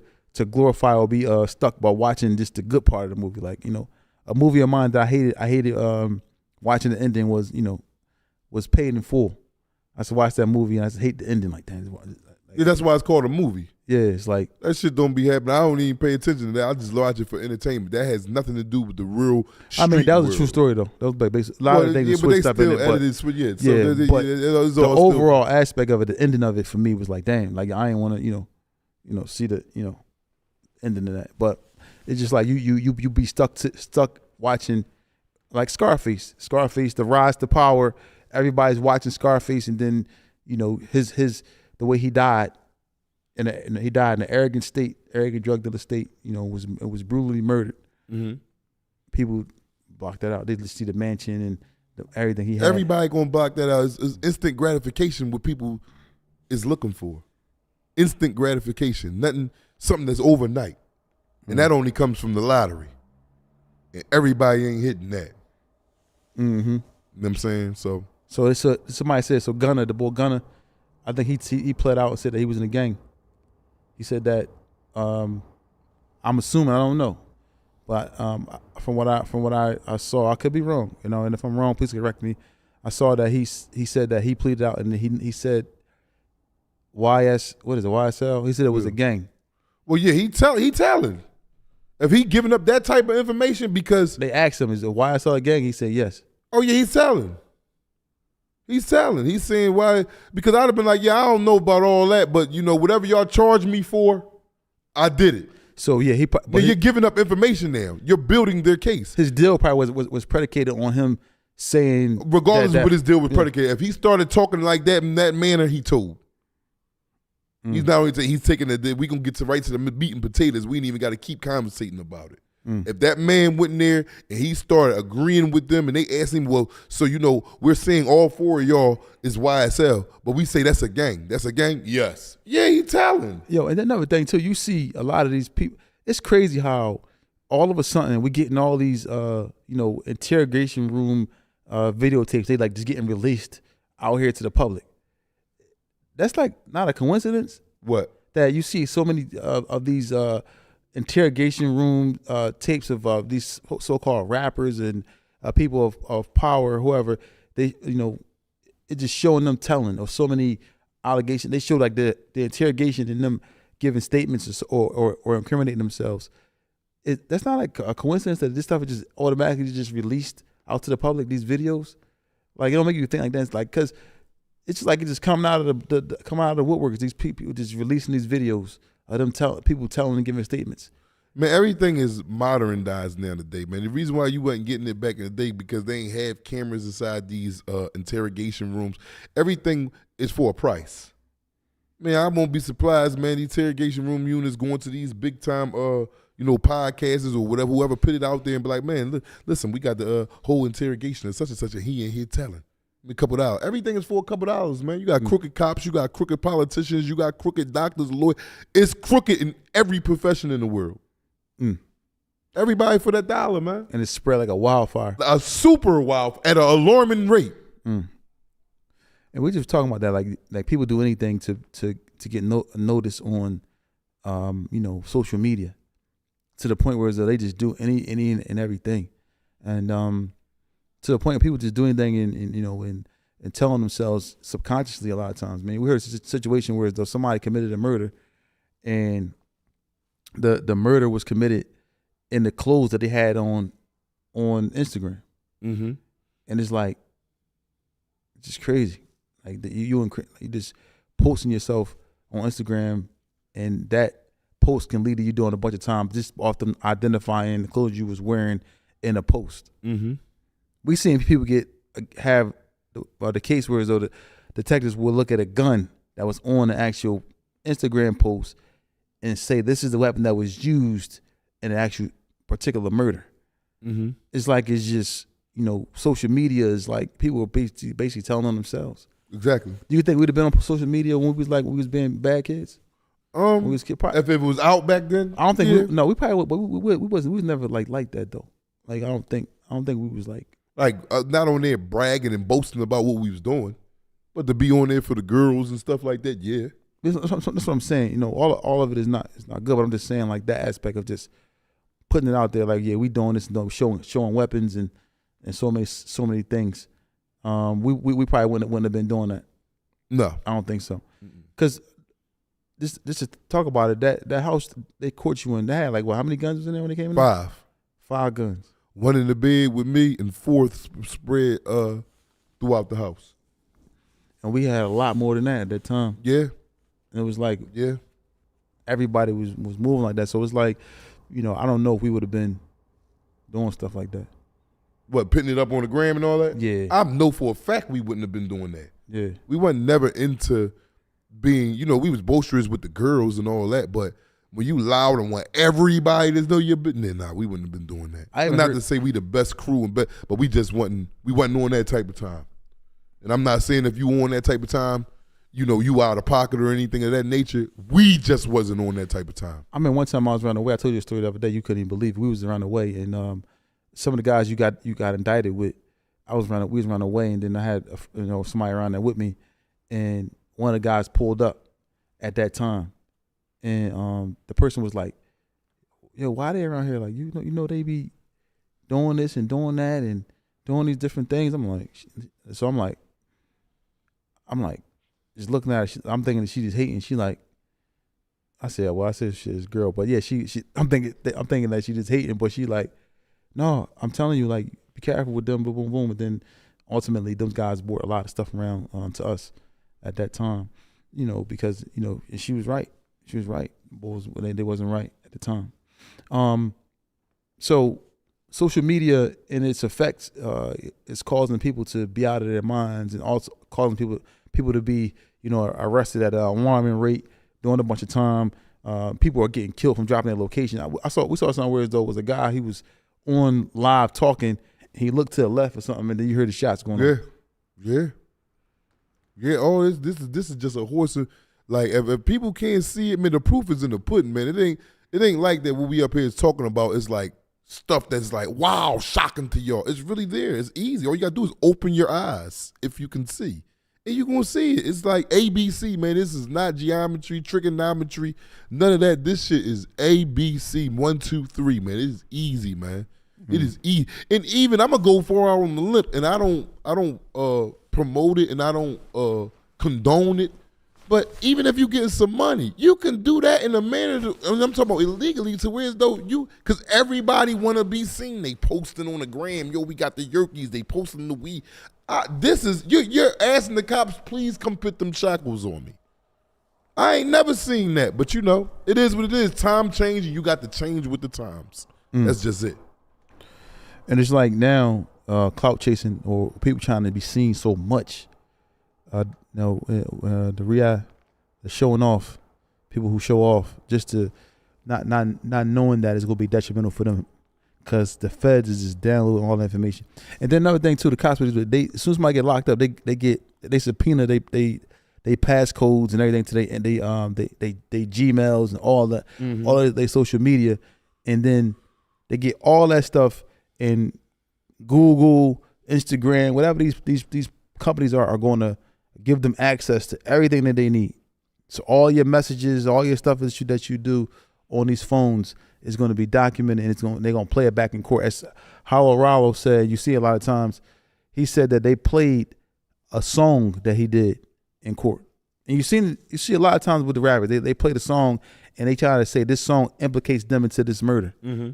glorify or be stuck by watching just the good part of the movie. Like, a movie of mine that I hated watching the ending was Paid in Full. I used to watch that movie and I just hate the ending like that. Yeah, that's why it's called a movie. Yeah, it's like that shit don't be happening. I don't even pay attention to that. I just watch it for entertainment. That has nothing to do with the real street that was world. A true story though. That was basically a lot of things switched up in it. But the overall aspect of it, the ending of it for me was like, damn, like I ain't want to, see the, ending of that. But it's just like you be stuck watching like Scarface, the rise to power. Everybody's watching Scarface, and then his the way he died, and he died in an arrogant drug dealer state. Was brutally murdered. Mm-hmm. People block that out. They just see the mansion and everything he had. Everybody gonna block that out. It's instant gratification. What people is looking for, instant gratification. Something that's overnight, and that only comes from the lottery. And everybody ain't hitting that. Mm-hmm. You know what I'm saying? So So somebody said, so Gunner, the boy Gunner, I think he pled out and said that he was in a gang. He said that, I'm assuming, I don't know, but from what I saw, I could be wrong, and if I'm wrong, please correct me. I saw that he said that he pleaded out, and he said YSL? He said it was a gang. Well, yeah, he telling. If he giving up that type of information because They asked him, is it YSL a gang? He said yes. oh yeah, he's telling. He's telling. He's saying why because I'd have been like, yeah, I don't know about all that, but whatever y'all charged me for, I did it. So yeah, But you're giving up information now. You're building their case. his deal probably was predicated on him saying, Regardless of what his deal was yeah. predicated. If he started talking like that in that manner, he told. He's not only saying he's taking it. We gonna get right to the meat and potatoes. We ain't even got to keep conversating about it. If that man went in there and he started agreeing with them and they asked him, well, so we're saying all four of y'all is YSL, but we say that's a gang. That's a gang? Yes. Yeah, he telling. Yo, and another thing too, you see a lot of these people. It's crazy how all of a sudden we're getting all these interrogation room videotapes. They like just getting released out here to the public. That's like not a coincidence. What? That you see so many of these interrogation room tapes of these so-called rappers and people of power, whoever they, it's just showing them telling of so many allegations. They show like the interrogation and them giving statements or incriminating themselves. That's not like a coincidence that this stuff is just automatically just released out to the public. These videos, like it don't make you think like that. It's like because it's just like it just coming out of the woodwork. These people just releasing these videos of them people telling and giving statements. Man, everything is modernized now today, man. The reason why you wasn't getting it back in the day because they ain't have cameras inside these interrogation rooms. Everything is for a price. Man, I won't be surprised, man. The interrogation room units going to these big time, podcasters or whatever, whoever put it out there and be like, man, listen, we got the whole interrogation of such and such, and he ain't here telling. A couple dollars. Everything is for a couple dollars, man. You got crooked cops, you got crooked politicians, you got crooked doctors, lawyers. It's crooked in every profession in the world. Everybody for that dollar, man. And it's spread like a wildfire. A super wild at an alarming rate. And we're just talking about that, like people do anything to get notice on, social media, to the point where they just do any and everything, and to the point where people just do anything and telling themselves subconsciously a lot of times. Man, we heard a situation where though somebody committed a murder, and the murder was committed in the clothes that they had on Instagram, and it's like just crazy. Like you just posting yourself on Instagram, and that post can lead to you doing a bunch of time just off them identifying the clothes you was wearing in a post. We seen people have the case where though the detectives will look at a gun that was on the actual Instagram post and say this is the weapon that was used in the actual particular murder. It's like it's just social media is like people are basically telling on themselves. Exactly. Do you think we'd have been on social media when we was being bad kids? When we was if it was out back then, I don't think we probably would, but we was never like that though. Like I don't think we was like not on there bragging and boasting about what we was doing, but to be on there for the girls and stuff like that. Yeah, that's what I'm saying. All of it is not good, but I'm just saying like that aspect of just putting it out there. Like yeah, we doing this, showing weapons and so many things. We probably wouldn't have been doing that. No, I don't think so. Because just to talk about it, that house they caught you in, they had like how many guns was in there when they came in? 5. 5 guns. 1 in the bed with me and 4 spread throughout the house. And we had a lot more than that at that time. Yeah. And it was like everybody was moving like that. So it's like, I don't know if we would have been doing stuff like that. What, putting it up on the gram and all that? Yeah. I know for a fact we wouldn't have been doing that. Yeah. We wasn't never into being, we was boisterous with the girls and all that, but when you loud and want everybody to know your business, we wouldn't have been doing that. Not to say we the best crew, but we just wasn't on that type of time. And I'm not saying if you on that type of time, you out of pocket or anything of that nature. We just wasn't on that type of time. I mean, one time I was around the way. I told you a story the other day. You couldn't even believe it. We was around the way, and some of the guys you got indicted with, we was running away, and then I had somebody around there with me, and one of the guys pulled up at that time, and the person was like, "Yo, why they around here? Like, you know they be doing this and doing that and doing these different things." I'm like, just looking at her. I'm thinking that she just hating. She like, I said she's girl, but yeah, she. I'm thinking that she just hating, but she like, no, I'm telling you, like, be careful with them, boom, boom, boom. But then ultimately, those guys brought a lot of stuff around to us at that time, because and she was right. She was right. Boys, they wasn't right at the time. So social media and its effects is causing people to be out of their minds, and also causing people to be arrested at an alarming rate, doing a bunch of time. People are getting killed from dropping their location. We saw somewhere though was a guy, he was on live talking. He looked to the left or something, and then you heard the shots going on. Yeah. Oh, this is just a horse. Like if people can't see it, man, the proof is in the pudding, man. It ain't like that. What we up here is talking about is like stuff that's like, wow, shocking to y'all. It's really there. It's easy. All you gotta do is open your eyes if you can see, and you're gonna see it. It's like ABC, man. This is not geometry, trigonometry, none of that. This shit is ABC, 1, 2, 3, man. It is easy, man. It is easy. And even I'm gonna go 4 hours on the lip, and I don't promote it, and I don't condone it. But even if you getting some money, you can do that in a manner. I'm talking about illegally, to where as though because everybody want to be seen. They posting on the gram, yo, we got the yerkies. They posting the weed. This is you're asking the cops, please come put them shackles on me. I ain't never seen that, but it is what it is. Time changing, you got to change with the times. That's just it. And it's like now, clout chasing or people trying to be seen so much. The showing off, people who show off just to not knowing that it's gonna be detrimental for them, because the feds is just downloading all the information. And then another thing too, the cops, as soon as somebody get locked up, they subpoena they pass codes and everything today, and they Gmails and all that, all of their social media, and then they get all that stuff in Google, Instagram, whatever these companies are going to give them access to everything that they need. So all your messages, all your stuff that you do on these phones is going to be documented, and they're going to play it back in court. As Howell Rallo said, you see a lot of times, he said that they played a song that he did in court. And you see a lot of times with the rappers, they play the song and they try to say this song implicates them into this murder. Mm-hmm.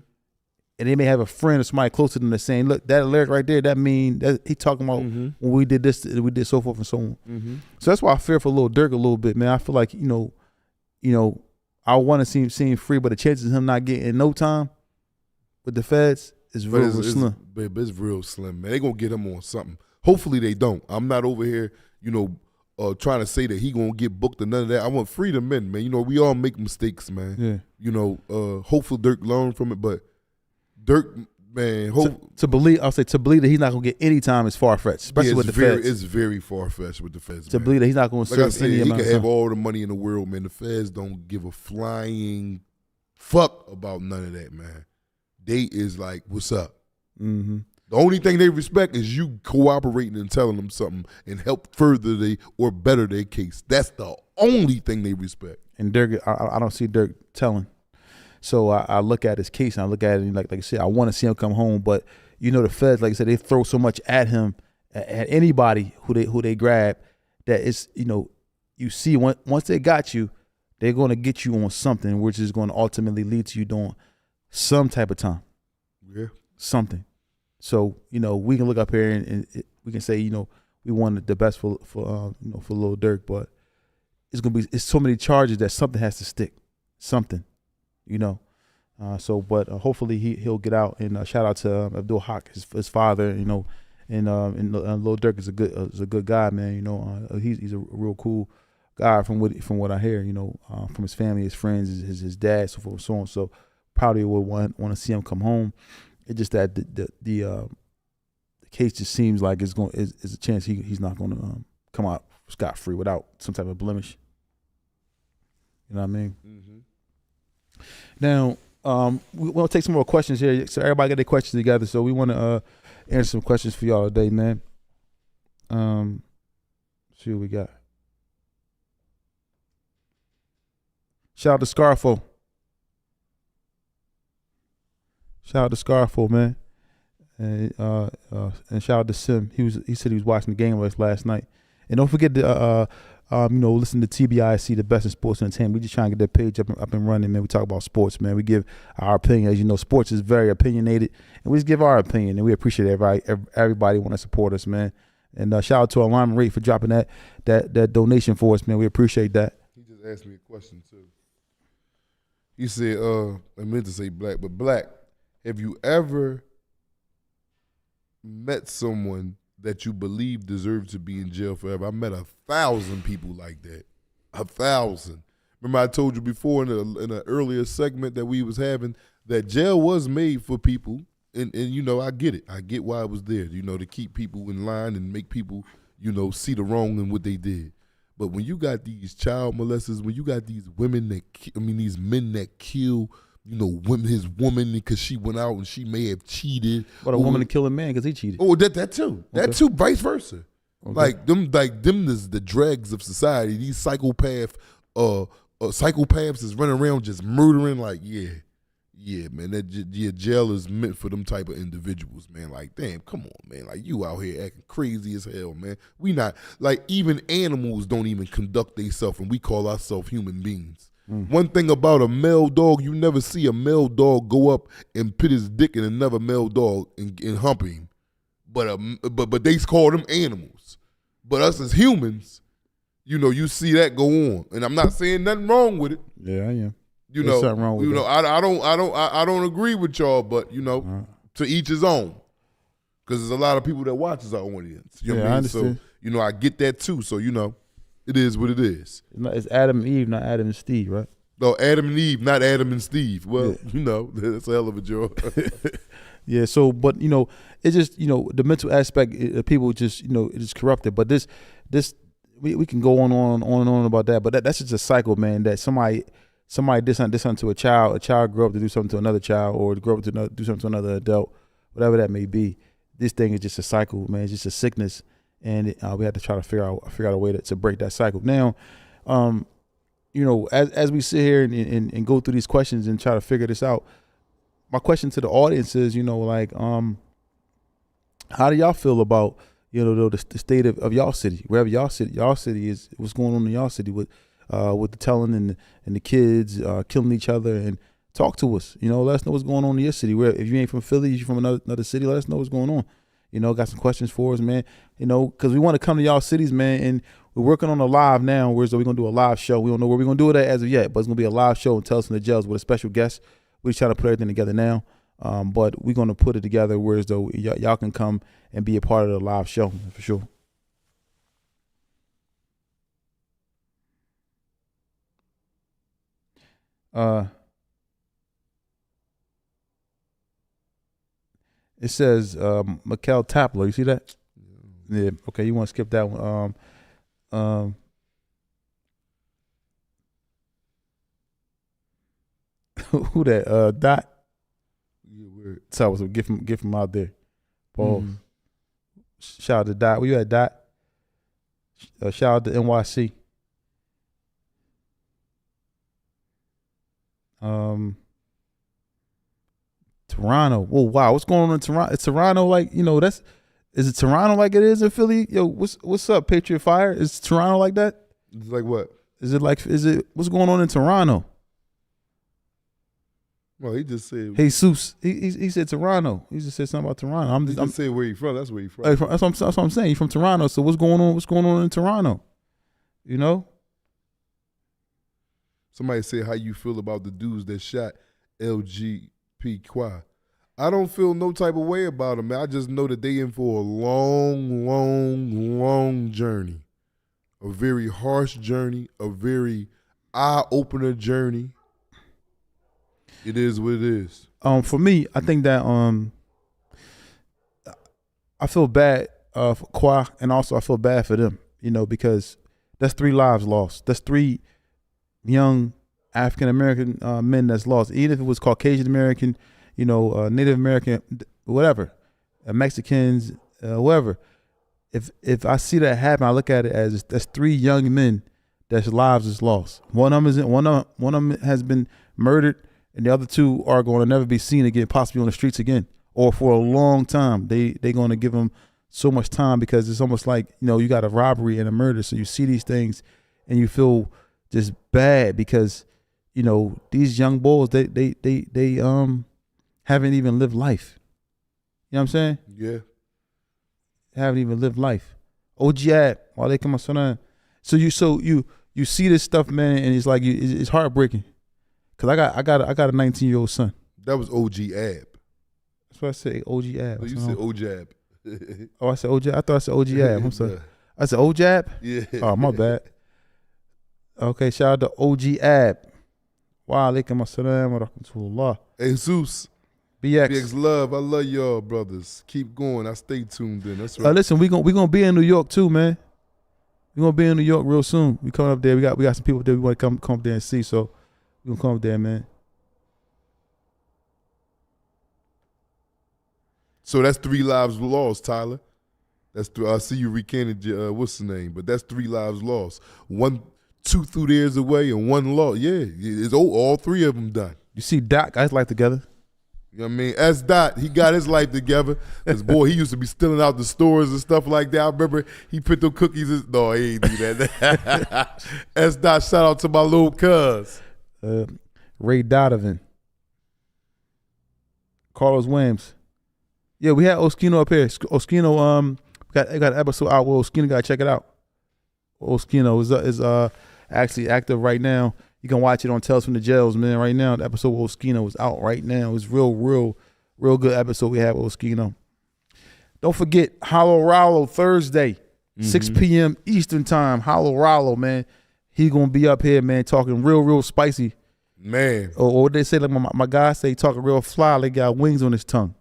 And they may have a friend or somebody close to them that's saying, look, that lyric right there, that mean that he talking about when we did this, we did so forth and so on. Mm-hmm. So that's why I fear for Lil Durk a little bit, man. I feel like, I want to see him free, but the chances of him not getting no time with the feds is real slim. But it's real slim, man. They gonna get him on something. Hopefully they don't. I'm not over here, trying to say that he gonna get booked or none of that. I want freedom men, man. We all make mistakes, man. Yeah. Hopefully Durk learn from it, but Durk, man, to believe that he's not gonna get any time is far fetched, especially with the feds. It's very far fetched with the feds. To believe that he's not gonna serve any amount of time. He can have all the money in the world, man. The feds don't give a flying fuck about none of that, man. They is like, what's up? Mm-hmm. The only thing they respect is you cooperating and telling them something and help further or better their case. That's the only thing they respect. And Durk, I don't see Durk telling. So I look at his case and I look at it and like I said, I want to see him come home. But the feds, like I said, they throw so much at him, at anybody who they grab, that it's you see once they got you, they're going to get you on something, which is going to ultimately lead to you doing some type of time. Yeah, something. So we can look up here and we can say we wanted the best for Lil Durk, but it's so many charges that something has to stick, something. But hopefully he'll get out, and shout out to Abdul Haq, his father, and Lil Durk is a good guy, man. He's a real cool guy from what I hear, from his family, his friends, his dad, so forth and so on. So probably would want to see him come home. It's just that the case just seems like is a chance he's not going to come out scot-free without some type of blemish. You know what I mean? Mm-hmm. Now, We want to take some more questions here, so everybody get their questions together. So we want to answer some questions for y'all today, man. See what we got. Shout out to Scarfo. Shout out to Scarfo, man. And shout out to Sim. He said he was watching the game with us last night. And don't forget to listen to TBIC, the best in sports entertainment. We just trying to get that page up and running, man. We talk about sports, man. We give our opinion. As you know, sports is very opinionated, and we just give our opinion. And we appreciate everybody want to support us, man. And shout out to Alignment Rate for dropping that donation for us, man. We appreciate that. He just asked me a question too. He said, I meant to say Black, but Black, have you ever met someone that you believe deserved to be in jail forever? I met 1,000 people like that. 1,000. Remember I told you before in an earlier segment that we was having that jail was made for people, and you know, I get it. I get why it was there, you know, to keep people in line and make people, you know, see the wrong in what they did. But when you got these child molesters, when you got these these men that kill, you know, his woman because she went out and she may have cheated. But a woman to kill a man because he cheated. Oh, that too. Okay. That too, vice versa. Okay. Like them is the dregs of society. These psychopaths is running around just murdering. Like, yeah, man. Jail is meant for them type of individuals, man. Like, damn, come on, man. Like, you out here acting crazy as hell, man. We not like, even animals don't even conduct themselves, and we call ourselves human beings. One thing about a male dog, you never see a male dog go up and put his dick in another male dog and hump him. But they call them animals. But us as humans, you know, you see that go on, and I'm not saying nothing wrong with it. Yeah, I am. You There's know, something wrong with that. I don't agree with y'all, but you know, to each his own. Because there's a lot of people that watches our audience. You know what I mean? understand. So, you know, I get that too. So, you know, it is what it is. It's Adam and Eve, not Adam and Steve, right? No, Adam and Eve, not Adam and Steve. Well, you know, that's a hell of a joke. Yeah. So, but you know, it's just, you know, the mental aspect. People just, you know, it's corrupted. But this, we can go on and on about that. But that's just a cycle, man. That somebody did something to a child grew up to do something to another child, or grow up to do something to another adult, whatever that may be. This thing is just a cycle, man. It's just a sickness, and we have to try to figure out a way to break that cycle. Now, you know, as we sit here and go through these questions and try to figure this out, my question to the audience is, you know, like, how do y'all feel about, you know, the state of y'all city, wherever y'all city is, what's going on in y'all city with the telling and the kids killing each other? And talk to us, you know, let us know what's going on in your city. Where if you ain't from Philly, you're from another city, let us know what's going on. You know, got some questions for us, man. You know, because we want to come to y'all cities, man. And we're working on a live now. We're going to do a live show. We don't know where we're going to do it at as of yet, but it's going to be a live show and Tales from the Jails with a special guest. We're trying to put everything together now, but we're going to put it together whereas though y'all can come and be a part of the live show for sure. It says Mikkel Tapler. You see that? Yeah. Okay. You want to skip that one? Who that? Dot. Yeah, weird. So get from out there. Paul. Shout out to Dot. Where you at, Dot? Shout out to NYC. Toronto. Whoa, wow. What's going on in Toronto? Is Toronto like, you know, is it Toronto like it is in Philly? Yo, what's up, Patriot Fire? Is Toronto like that? It's like what? What's going on in Toronto? Well, he just said. Jesus, he said Toronto. He just said something about Toronto. I'm just saying where he from. That's where he from. That's what I'm saying. He's from Toronto. So what's going on? What's going on in Toronto? You know. Somebody said how you feel about the dudes that shot LGP I don't feel no type of way about them, man. I just know that they in for a long, long, long journey. A very harsh journey, a very eye-opener journey. It is what it is. For me, I think that I feel bad for Kwa, and also I feel bad for them, you know, because that's 3 lives lost. That's 3 young African American men that's lost, even if it was Caucasian American, Native American, whatever, Mexicans, whoever. If I see that happen, I look at it as that's 3 young men that's lives is lost. One of them has been murdered, and the other 2 are going to never be seen again, possibly on the streets again, or for a long time. They're going to give them so much time because it's almost like you got a robbery and a murder. So you see these things, and you feel just bad because these young boys they haven't even lived life. You know what I'm saying? Yeah. Haven't even lived life. OG app, while they come on. So you see this stuff, man, and it's like it's heartbreaking. Cause I got a 19-year-old son. That was OG Ab. That's what I say, OG app. Oh, you said OG Ab. Oh, I said OG. I thought I said OG app. I'm sorry. I said OG app. Yeah. Oh, my bad. Okay, shout out to OG app. Wa alaikum assalam wa rahmatullah. Hey, Jesus. BX. BX love. I love y'all, brothers. Keep going. I stay tuned in. That's right. Listen, we gonna be in New York too, man. We gonna be in New York real soon. We coming up there. We got some people there we want to come up there and see. So we gonna come up there, man. So that's 3 lives lost, Tyler. That's I see you recanted your what's the name, but that's 3 lives lost. 2 through the years away and 1 lost. Yeah, it's all 3 of them done. You see Doc, guys like together. You know what I mean? S. Dot, he got his life together. Cause boy, he used to be stealing out the stores and stuff like that. I remember he put them cookies. No, he ain't do that. S. Dot, shout out to my little cuz. Ray Donovan. Carlos Williams. Yeah, we had Oskino up here. Oskino, got an episode out with Oskino. Gotta check it out. Oskino is actually active right now. You can watch it on Tales from the Jails, man. Right now, the episode with Oskino is out right now. It's real good episode we had with Oskino. Don't forget Hollow Rollo Thursday, 6 p.m. Eastern time. Hollow Rollo, man. He gonna be up here, man, talking real spicy. Man. Or what they say, like my guy say, talking real fly, like got wings on his tongue.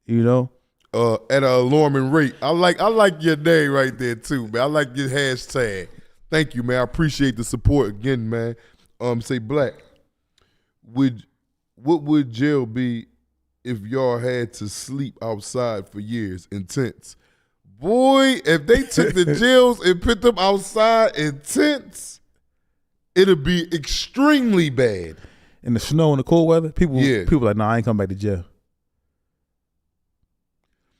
You know? At an alarming rate. I like your name right there too, man. I like your hashtag. Thank you, man. I appreciate the support again, man. Say Black. What would jail be if y'all had to sleep outside for years in tents? Boy, if they took the jails and put them outside in tents, it'd be extremely bad. In the snow and the cold weather, people like, nah, I ain't coming back to jail.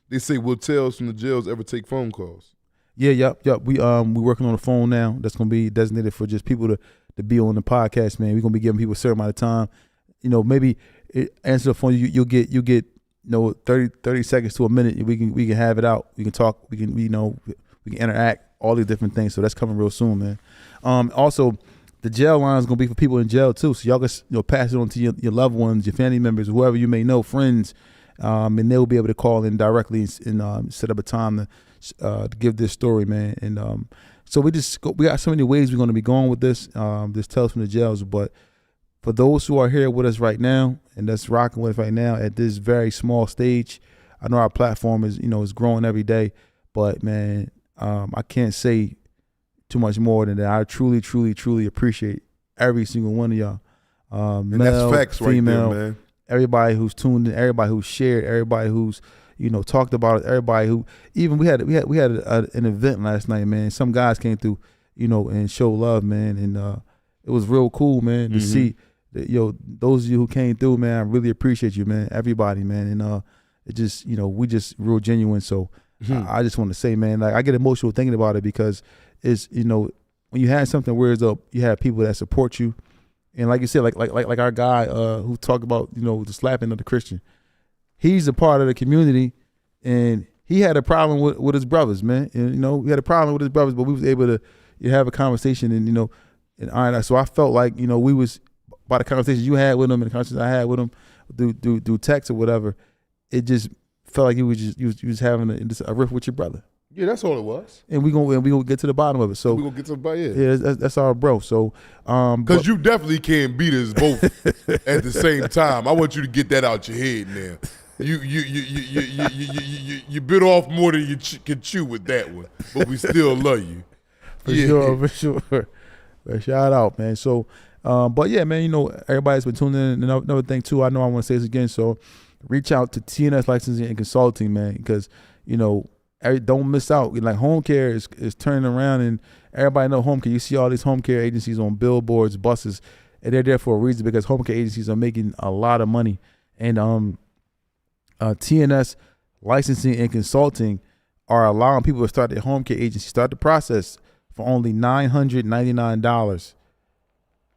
They say, will Tales from the Jails ever take phone calls? Yeah, yep. We working on the phone now. That's gonna be designated for just people to be on the podcast, man. We're gonna be giving people a certain amount of time. Maybe answer the phone. You'll get 30 seconds to a minute. We can have it out. We can talk. We can interact. All these different things. So that's coming real soon, man. Also, the jail line is gonna be for people in jail too. So y'all can pass it on to your loved ones, your family members, whoever you may know, friends. And they'll be able to call in directly and set up a time to give this story, man. And so we got so many ways we're going to be going with this Tales from the Jails. But for those who are here with us right now and that's rocking with us right now at this very small stage, I know our platform is growing every day. But man, I can't say too much more than that. I truly appreciate every single one of y'all. And male, that's facts female, right there, man. Everybody who's tuned in, everybody who's shared, everybody who's talked about it, everybody who even we had an event last night, man. Some guys came through, and show love, man, and it was real cool, man, to see that, those of you who came through, man. I really appreciate you, man. Everybody, man, and it just we just real genuine. So I just want to say, man, like I get emotional thinking about it because it's when you have something where you have people that support you. And like you said, like our guy who talked about the slapping of the Christian, he's a part of the community, and he had a problem with his brothers, man. And he had a problem with his brothers, but we was able to have a conversation, and and all right. So I felt like we was by the conversation you had with him and the conversation I had with him through text or whatever. It just felt like you was having a riff with your brother. Yeah, that's all it was. And we gonna get to the bottom of it. So we gonna get to the bottom. Yeah, that's our bro. So because you definitely can't beat us both at the same time. I want you to get that out your head now. You bit off more than you can chew with that one, but we still love you. For sure. But shout out, man. So But yeah, man, everybody's been tuning in. Another thing too, I know I want to say this again. So reach out to TNS Licensing and Consulting, man, because don't miss out. Like home care is turning around, and everybody know home care. You see all these home care agencies on billboards, buses, and they're there for a reason because home care agencies are making a lot of money. And TNS Licensing and Consulting are allowing people to start their home care agency, start the process for only $999.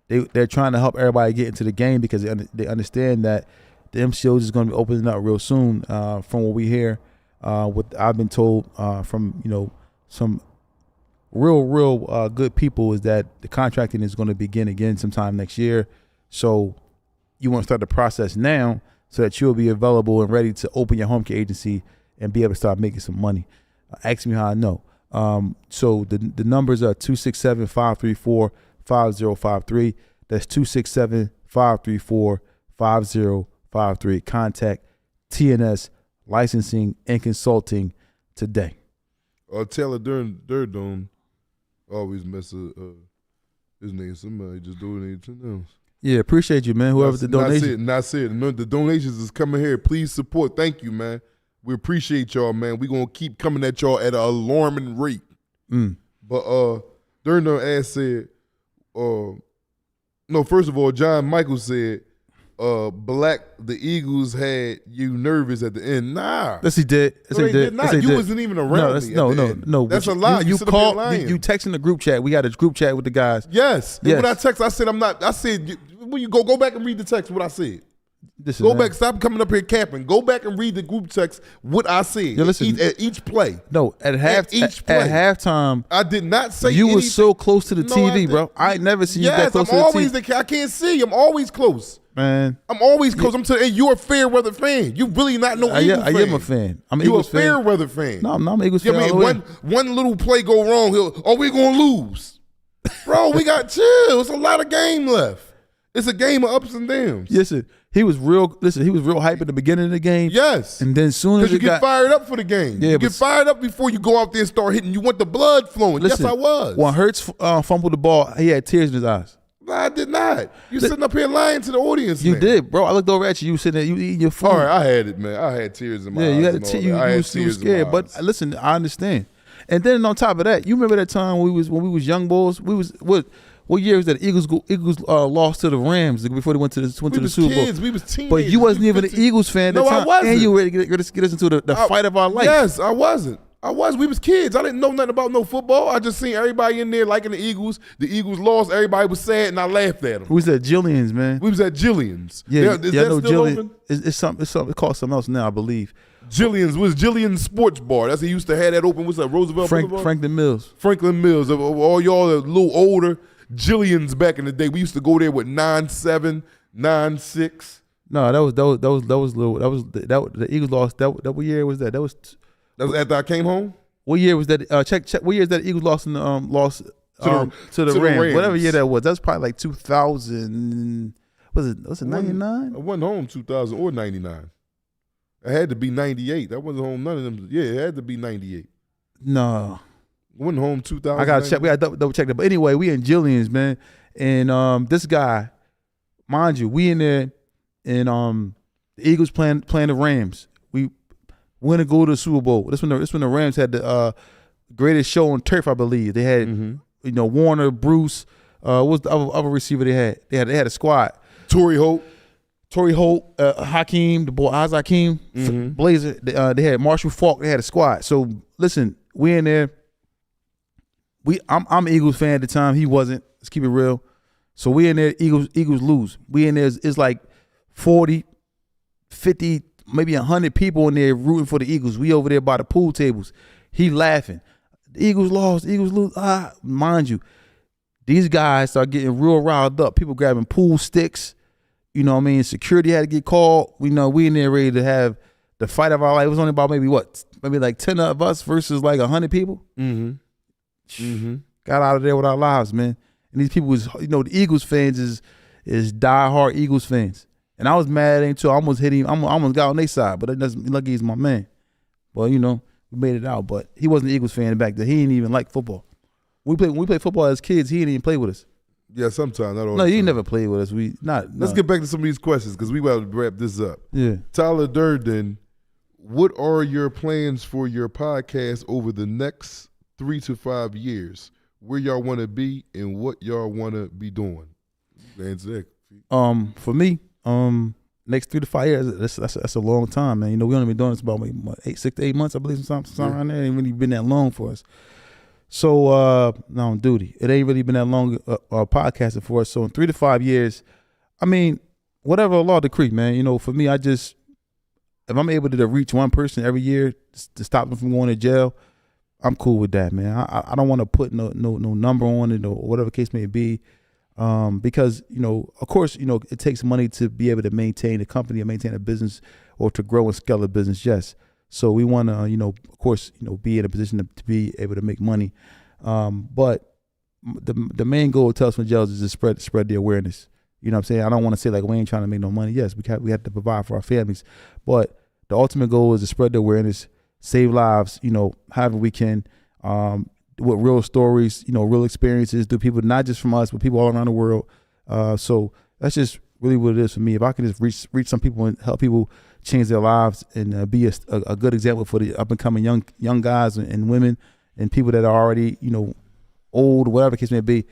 They're trying to help everybody get into the game because they understand that the MCOs is going to be opening up real soon. From what we hear, what I've been told from some real good people is that the contracting is going to begin again sometime next year. So you want to start the process now so that you'll be available and ready to open your home care agency and be able to start making some money. Ask me how I know. So the numbers are 267-534-5053. That's 267-534-5053. Contact TNS Licensing and Consulting today. Taylor Durdon always mess up his name. Somebody just donated $10. Yeah, appreciate you, man. Whoever the donation. Not said. The donations is coming here. Please support. Thank you, man. We appreciate y'all, man. We're going to keep coming at y'all at an alarming rate. But Durdon ass said, no, first of all, John Michael said, the Eagles had you nervous at the end. Nah. Yes, he did. Yes, he did. Not. You wasn't even around me. No. That's a lie. You called. You texting the group chat. We got a group chat with the guys. Yes. And when I text, I said I'm not. I said when you go back and read the text. What I said. Listen, back. Stop coming up here capping. Go back and read the group text. What I said. At each play. No, at halftime. I did not say you anything. Was so close to the TV, bro. I ain't never seen you that close to the TV. I can't see. I'm always close. Man, I'm always close. Hey, you're a fair weather fan. You really not no Eagles fan. I am a fan. I'm an you Eagles a fair weather fan. No, I'm not an Eagles fan. I mean, one little play go wrong, we're gonna lose. Bro, we got chill. It's a lot of game left. It's a game of ups and downs. Listen, he was real hype at the beginning of the game. Yes. And then soon as you get fired up for the game. Yeah, you get fired up before you go out there and start hitting. You want the blood flowing. Listen, yes, I was. When Hurts fumbled the ball, he had tears in his eyes. I did not. You sitting up here lying to the audience. You did, bro. I looked over at you. You sitting there. You eating your food. All right, I had it, man. I had tears in my eyes. Yeah, you had you were scared. But listen, I understand. And then on top of that, you remember that time when we was young boys? We was what year was that? Eagles lost to the Rams before they went to the Super Bowl. We was teenagers. But you wasn't even an Eagles fan at the time. I wasn't. And you were ready to get us into the fight of our life. Yes, I wasn't. We was kids. I didn't know nothing about no football. I just seen everybody in there liking the Eagles. The Eagles lost. Everybody was sad, and I laughed at them. We was at Jillian's, man. We was at Jillian's. Yeah, is that no, still Jillian, open? It's something. It's called something else now, I believe. Jillian's was Jillian's Sports Bar. That's he used to have that open. What's that? Roosevelt Boulevard? Franklin Mills. Franklin Mills. All y'all are a little older. Jillian's back in the day. We used to go there with 9-7, 9-6. No, that was the Eagles lost. That what year was that? That was after I came home. What year was that? Check. What year is that Eagles lost in the to the Rams? Whatever year that was. That's probably like 2000. Was it 99? I wasn't home 2000 or 99. It had to be 98. That wasn't home none of them. Yeah, it had to be 98. No. I wasn't home 2000. I gotta check. We gotta double check that. But anyway, we in Jillian's, man, and this guy, mind you, we in there, and the Eagles playing the Rams. We went to go to the Super Bowl. This when the Rams had the greatest show on turf, I believe. They had Warner, Bruce. What's the other receiver they had? They had a squad. Torrey Holt, Hakeem, the boy Hakeem, Blazer. They had Marshall Falk. They had a squad. So listen, we in there. I'm an Eagles fan at the time. He wasn't. Let's keep it real. So we in there. Eagles lose. We in there. It's like 40, 50, maybe 100 people in there rooting for the Eagles. We over there by the pool tables. He laughing. The Eagles lost. Eagles lose. Mind you, these guys start getting real riled up. People grabbing pool sticks. You know what I mean? Security had to get called. We in there ready to have the fight of our life. It was only about maybe like 10 of us versus like 100 people. Got out of there with our lives, man. And these people was, the Eagles fans is diehard Eagles fans. And I was mad at him too. I almost hit him. I almost got on their side, but that's lucky he's my man. Well, we made it out. But he wasn't an Eagles fan back then. He didn't even like football. When we played football as kids, he didn't even play with us. Yeah, sometimes not all. No, the you time. never played with us. Let's get back to some of these questions because we about to wrap this up. Yeah. Tyler Durden, what are your plans for your podcast over the next 3 to 5 years? Where y'all want to be and what y'all want to be doing? Answer that. For me, next 3 to 5 years, that's a long time, man. You know, we only been doing this about 6 to 8 months, I believe, something around there. It ain't really been that long for us. So now on duty, it ain't really been that long podcasting for us. So in 3 to 5 years, I mean, whatever Allah decree, man. You know, for me, if I'm able to reach one person every year to stop them from going to jail, I'm cool with that, man. I don't want to put no number on it or whatever the case may be, because you know, of course, you know, it takes money to be able to maintain a company or maintain a business or to grow and scale a business. Yes. So we want to, you know, of course, you know, be in a position to be able to make money. But the main goal of Tales from the Jails is to spread the awareness. You know what I'm saying? I don't want to say like we ain't trying to make no money. Yes, we have to provide for our families. But the ultimate goal is to spread the awareness, save lives, you know, however we can, with real stories, you know, real experiences, do people not just from us, but people all around the world. So that's just really what it is for me. If I can just reach some people and help people change their lives and be a good example for the up and coming young guys and women and people that are already, you know, old, whatever the case may be,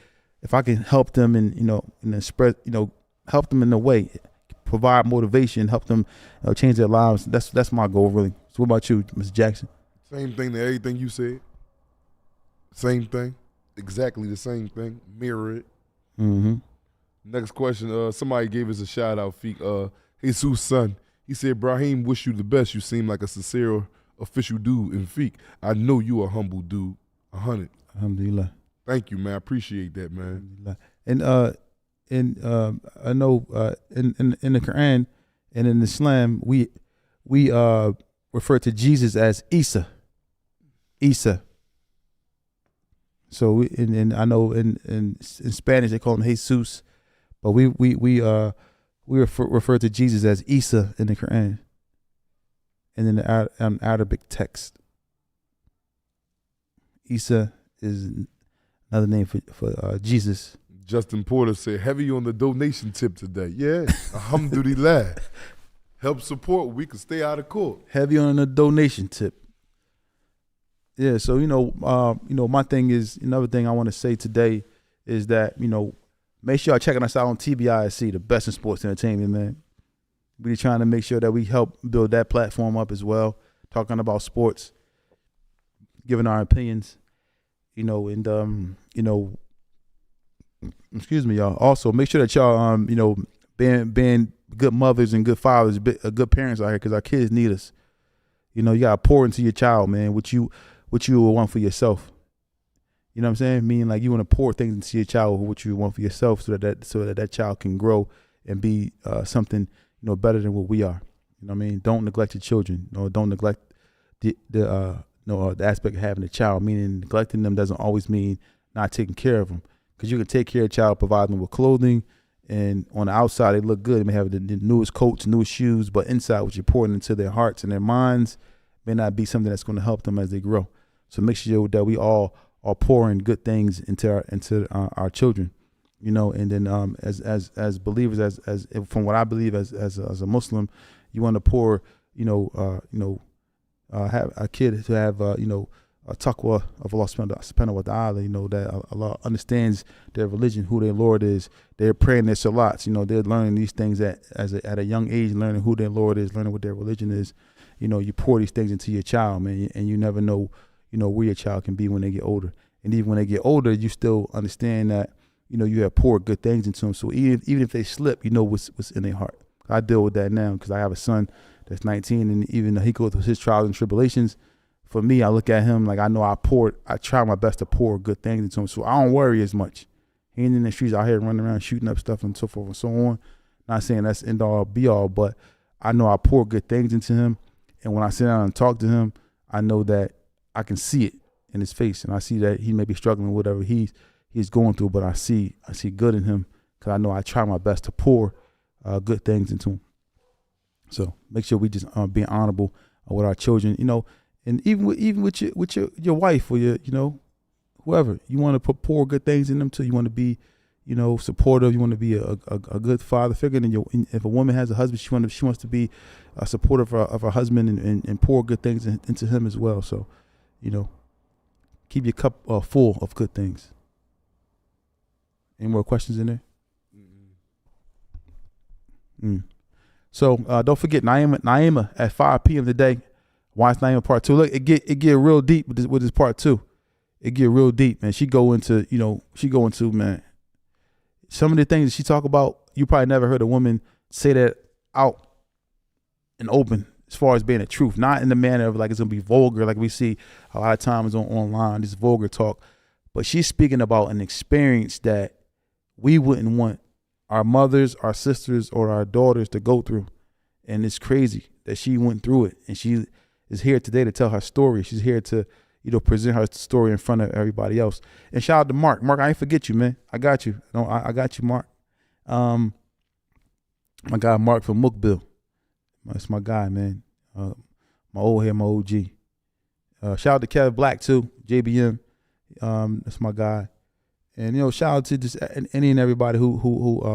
if I can help them and, you know, and then spread, you know, help them in a way, provide motivation, help them change their lives. That's my goal, really. So what about you, Mr. Jackson? Same thing to everything you said. Same thing. Exactly the same thing. Mirror it. Mm-hmm. Next question. Somebody gave us a shout out. Jesus' son. He said, Braheem, wish you the best. You seem like a sincere, official dude in Feek. I know you a humble dude. 100. Alhamdulillah. Thank you, man. I appreciate that, man. And I know in the Quran and in Islam we refer to Jesus as Isa. So and I know in Spanish they call him Jesus, but we refer to Jesus as Isa in the Quran and in the Arabic text. Isa is another name for Jesus. Justin Porter said, heavy on the donation tip today. Yeah, alhamdulillah. Help support, we can stay out of court. Heavy on the donation tip. Yeah, so my thing is, another thing I want to say today is that, you know, make sure y'all checking us out on TBISC, the best in sports entertainment, man. We're trying to make sure that we help build that platform up as well, talking about sports, giving our opinions, you know, and excuse me, y'all. Also, make sure that y'all, being good mothers and good fathers, good parents out here, because our kids need us. You know, you gotta pour into your child, man, what you will want for yourself. You know what I'm saying? Meaning, like, you want to pour things into your child, what you want for yourself, so that child can grow and be something, you know, better than what we are. You know what I mean? Don't neglect your children. No, don't neglect the aspect of having a child. Meaning, neglecting them doesn't always mean not taking care of them. Because you can take care of a child, provide them with clothing, and on the outside they look good. They may have the newest coats, newest shoes, but inside what you're pouring into their hearts and their minds may not be something that's going to help them as they grow. So make sure that we all are pouring good things into our children, you know. And then as believers, as from what I believe as a Muslim, you want to pour, have a kid to have a taqwa of Allah subhanahu wa ta'ala, you know, that Allah understands their religion, who their Lord is. They're praying their salats, you know, they're learning these things at a young age, learning who their Lord is, learning what their religion is. You know, you pour these things into your child, man, and you never know, you know, where your child can be when they get older. And even when they get older, you still understand that, you know, you have poured good things into them. So even if they slip, you know what's in their heart. I deal with that now because I have a son that's 19, and even though he goes through his trials and tribulations, for me, I look at him like I know I try my best to pour good things into him, so I don't worry as much. He ain't in the streets out here running around shooting up stuff and so forth and so on. Not saying that's end all be all, but I know I pour good things into him, and when I sit down and talk to him, I know that I can see it in his face, and I see that he may be struggling with whatever he's going through, but I see good in him because I know I try my best to pour good things into him. So make sure we just being honorable with our children, you know. And even with your wife or your, you know, whoever, you want to pour good things in them too. You want to be, supportive. You want to be a good father figure. And if a woman has a husband, she wants to be a supportive of her husband and pour good things into him as well. So, keep your cup full of good things. Any more questions in there? So don't forget Naima at 5 p.m. today. Watch Naima part 2. Look, it get real deep with this part 2. It get real deep, man. She go into man. Some of the things that she talk about, you probably never heard a woman say that out and open as far as being the truth. Not in the manner of like it's gonna be vulgar, like we see a lot of times online, this vulgar talk. But she's speaking about an experience that we wouldn't want our mothers, our sisters, or our daughters to go through. And it's crazy that she went through it. And she is here today to tell her story. She's here to, present her story in front of everybody else. And shout out to Mark. Mark, I ain't forget you, man. I got you. No, I got you, Mark. My guy Mark from Mookbill. That's my guy, man. My old head, my OG. Shout out to Kevin Black too, JBM. That's my guy. And shout out to just any and everybody who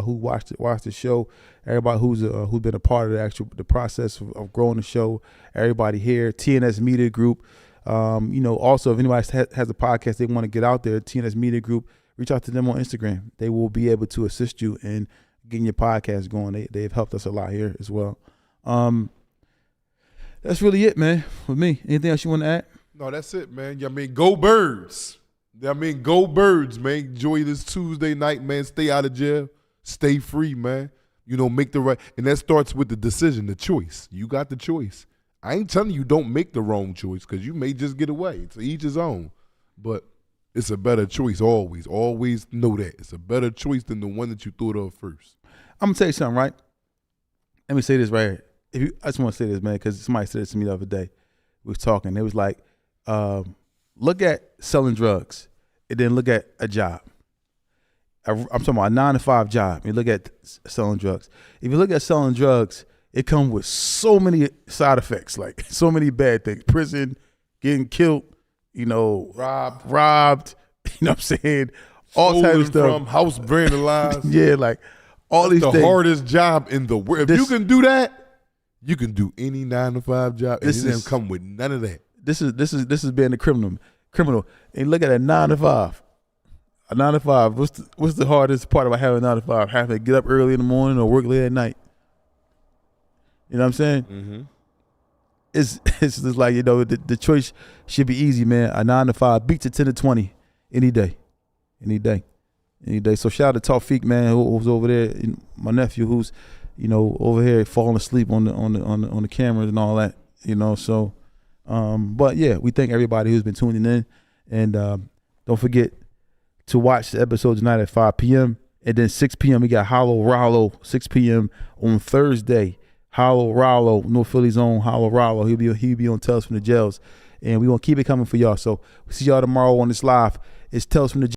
watched the show, everybody who's been a part of the process of growing the show, everybody here, TNS Media Group. Also if anybody has a podcast they want to get out there, TNS Media Group, reach out to them on Instagram. They will be able to assist you in getting your podcast going. They've helped us a lot here as well. That's really it, man, with me. Anything else you want to add? No, that's it, man. Go Birds. Go Birds, man. Enjoy this Tuesday night, man. Stay out of jail. Stay free, man. Make the right. And that starts with the decision, the choice. You got the choice. I ain't telling you don't make the wrong choice because you may just get away. To each his own. But it's a better choice always. Always know that. It's a better choice than the one that you thought of first. I'm going to tell you something, right? Let me say this right here. I just want to say this, man, because somebody said this to me the other day. We was talking. It was like, look at selling drugs and then look at a job. I'm talking about a 9-to-5 job. You look at selling drugs. If you look at selling drugs, it comes with so many side effects, like so many bad things. Prison, getting killed, robbed, you know what I'm saying? All types of stuff. From house vandalized. Yeah, like all these things. The hardest job in the world. If you can do that, you can do any 9-to-5 job. And it doesn't come with none of that. This is being a criminal. And look at a 9-to-5. A 9-to-5. What's the hardest part about having a 9-to-5? Having to get up early in the morning or work late at night. You know what I'm saying? Mm-hmm. It's just like, the choice should be easy, man. A 9-to-5 beats a 10 to 20 any day. So shout out to Tawfiq, man, who's over there. My nephew, who's over here falling asleep on the cameras and all that. So, but yeah, we thank everybody who's been tuning in, and don't forget to watch the episode tonight at 5 p.m. and then 6 p.m. we got Hollow Rollo 6 p.m. on Thursday. Hollow Rollo, North Philly's own Hollow Rollo. He'll be on Tales from the Jails, and we gonna keep it coming for y'all. So we'll see y'all tomorrow on this live. It's Tales from the